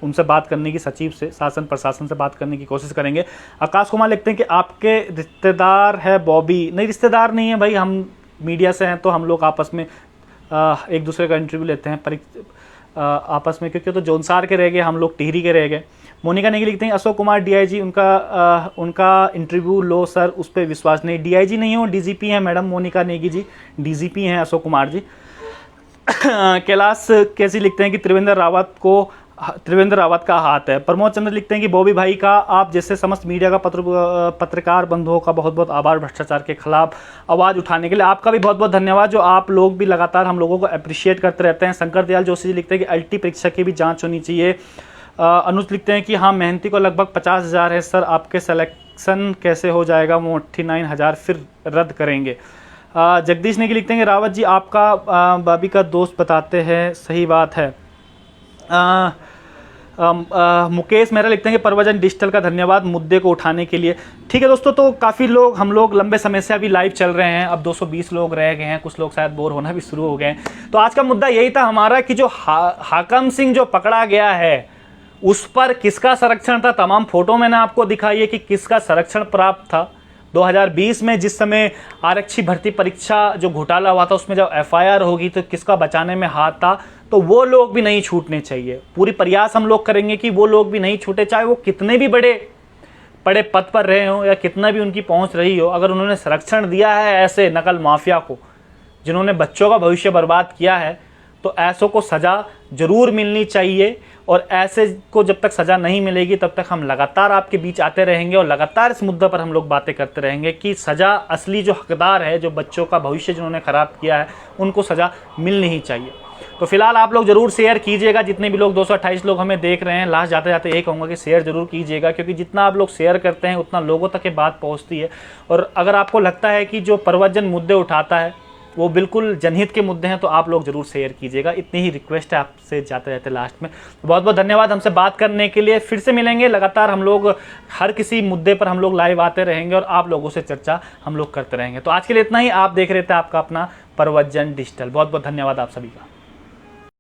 S1: उनसे बात करने की, सचिव से, शासन प्रशासन से बात करने की कोशिश करेंगे। आकाश कुमार लिखते हैं कि आपके रिश्तेदार है बॉबी। नहीं, रिश्तेदार नहीं है भाई, हम मीडिया से हैं तो हम लोग आपस में एक दूसरे का इंटरव्यू लेते हैं आपस में, क्योंकि तो जौनसार के रह गए, हम लोग टिहरी के रह गए। मोनिका नेगी लिखते हैं अशोक कुमार डीआईजी, उनका इंटरव्यू लो सर, उस पर विश्वास नहीं। डीआईजी नहीं हो, डीजीपी हैं मैडम मोनिका नेगी जी, डीजीपी हैं अशोक कुमार जी। कैलाश कैसी लिखते हैं कि त्रिवेंद्र रावत का हाथ है। प्रमोद चंद्र लिखते हैं कि बॉबी भाई का आप जैसे समस्त मीडिया का पत्रकार बंधुओं का बहुत बहुत आभार, भ्रष्टाचार के खिलाफ आवाज़ उठाने के लिए। आपका भी बहुत बहुत धन्यवाद, जो आप लोग भी लगातार हम लोगों को अप्रिशिएट करते रहते हैं। शंकर दयाल जोशी जी लिखते हैं कि एलटी परीक्षा की भी जांच होनी चाहिए। अनुज लिखते हैं कि हाँ मेहनती को लगभग 50,000 है सर, आपके सिलेक्शन कैसे हो जाएगा? वो 89,000 फिर रद्द करेंगे। जगदीश नेगी लिखते हैं कि रावत जी आपका बाबी का दोस्त बताते हैं, सही बात है। मुकेश मेहरा लिखते हैं कि परवजन डिजिटल का धन्यवाद मुद्दे को उठाने के लिए। ठीक है दोस्तों, तो काफ़ी लोग, हम लोग लंबे समय से अभी लाइव चल रहे हैं, अब 220 लोग रह गए हैं, कुछ लोग शायद बोर होना भी शुरू हो गए हैं। तो आज का मुद्दा यही था हमारा कि जो हाकम सिंह जो पकड़ा गया है उस पर किसका संरक्षण था। तमाम फोटो मैंने आपको दिखाई है कि किसका संरक्षण प्राप्त था। 2020 में जिस समय आरक्षी भर्ती परीक्षा जो घोटाला हुआ था उसमें जब एफआईआर होगी तो किसका बचाने में हाथ था, तो वो लोग भी नहीं छूटने चाहिए। पूरी प्रयास हम लोग करेंगे कि वो लोग भी नहीं छूटे, चाहे वो कितने भी बड़े पद पर रहे हों या कितना भी उनकी पहुंच रही हो। अगर उन्होंने संरक्षण दिया है ऐसे नकल माफिया को जिन्होंने बच्चों का भविष्य बर्बाद किया है, तो ऐसों को सज़ा जरूर मिलनी चाहिए। और ऐसे को जब तक सज़ा नहीं मिलेगी तब तक हम लगातार आपके बीच आते रहेंगे और लगातार इस मुद्दे पर हम लोग बातें करते रहेंगे कि सज़ा असली जो हकदार है, जो बच्चों का भविष्य जिन्होंने ख़राब किया है, उनको सज़ा मिलनी ही चाहिए। तो फिलहाल आप लोग जरूर शेयर कीजिएगा, जितने भी लोग 228 लोग हमें देख रहे हैं। लास्ट जाते जाते यही कहूँगा कि शेयर जरूर कीजिएगा, क्योंकि जितना आप लोग शेयर करते हैं उतना लोगों तक ये बात पहुँचती है। और अगर आपको लगता है कि जो परवजन मुद्दे उठाता है वो बिल्कुल जनहित के मुद्दे हैं तो आप लोग जरूर शेयर कीजिएगा। इतनी ही रिक्वेस्ट है आपसे जाते जाते लास्ट में। बहुत बहुत धन्यवाद हमसे बात करने के लिए। फिर से मिलेंगे, लगातार हम लोग हर किसी मुद्दे पर हम लोग लाइव आते रहेंगे और आप लोगों से चर्चा हम लोग करते रहेंगे। तो आज के लिए इतना ही। आप देख रहे थे आपका अपना परवजन डिजिटल। बहुत बहुत धन्यवाद आप सभी का।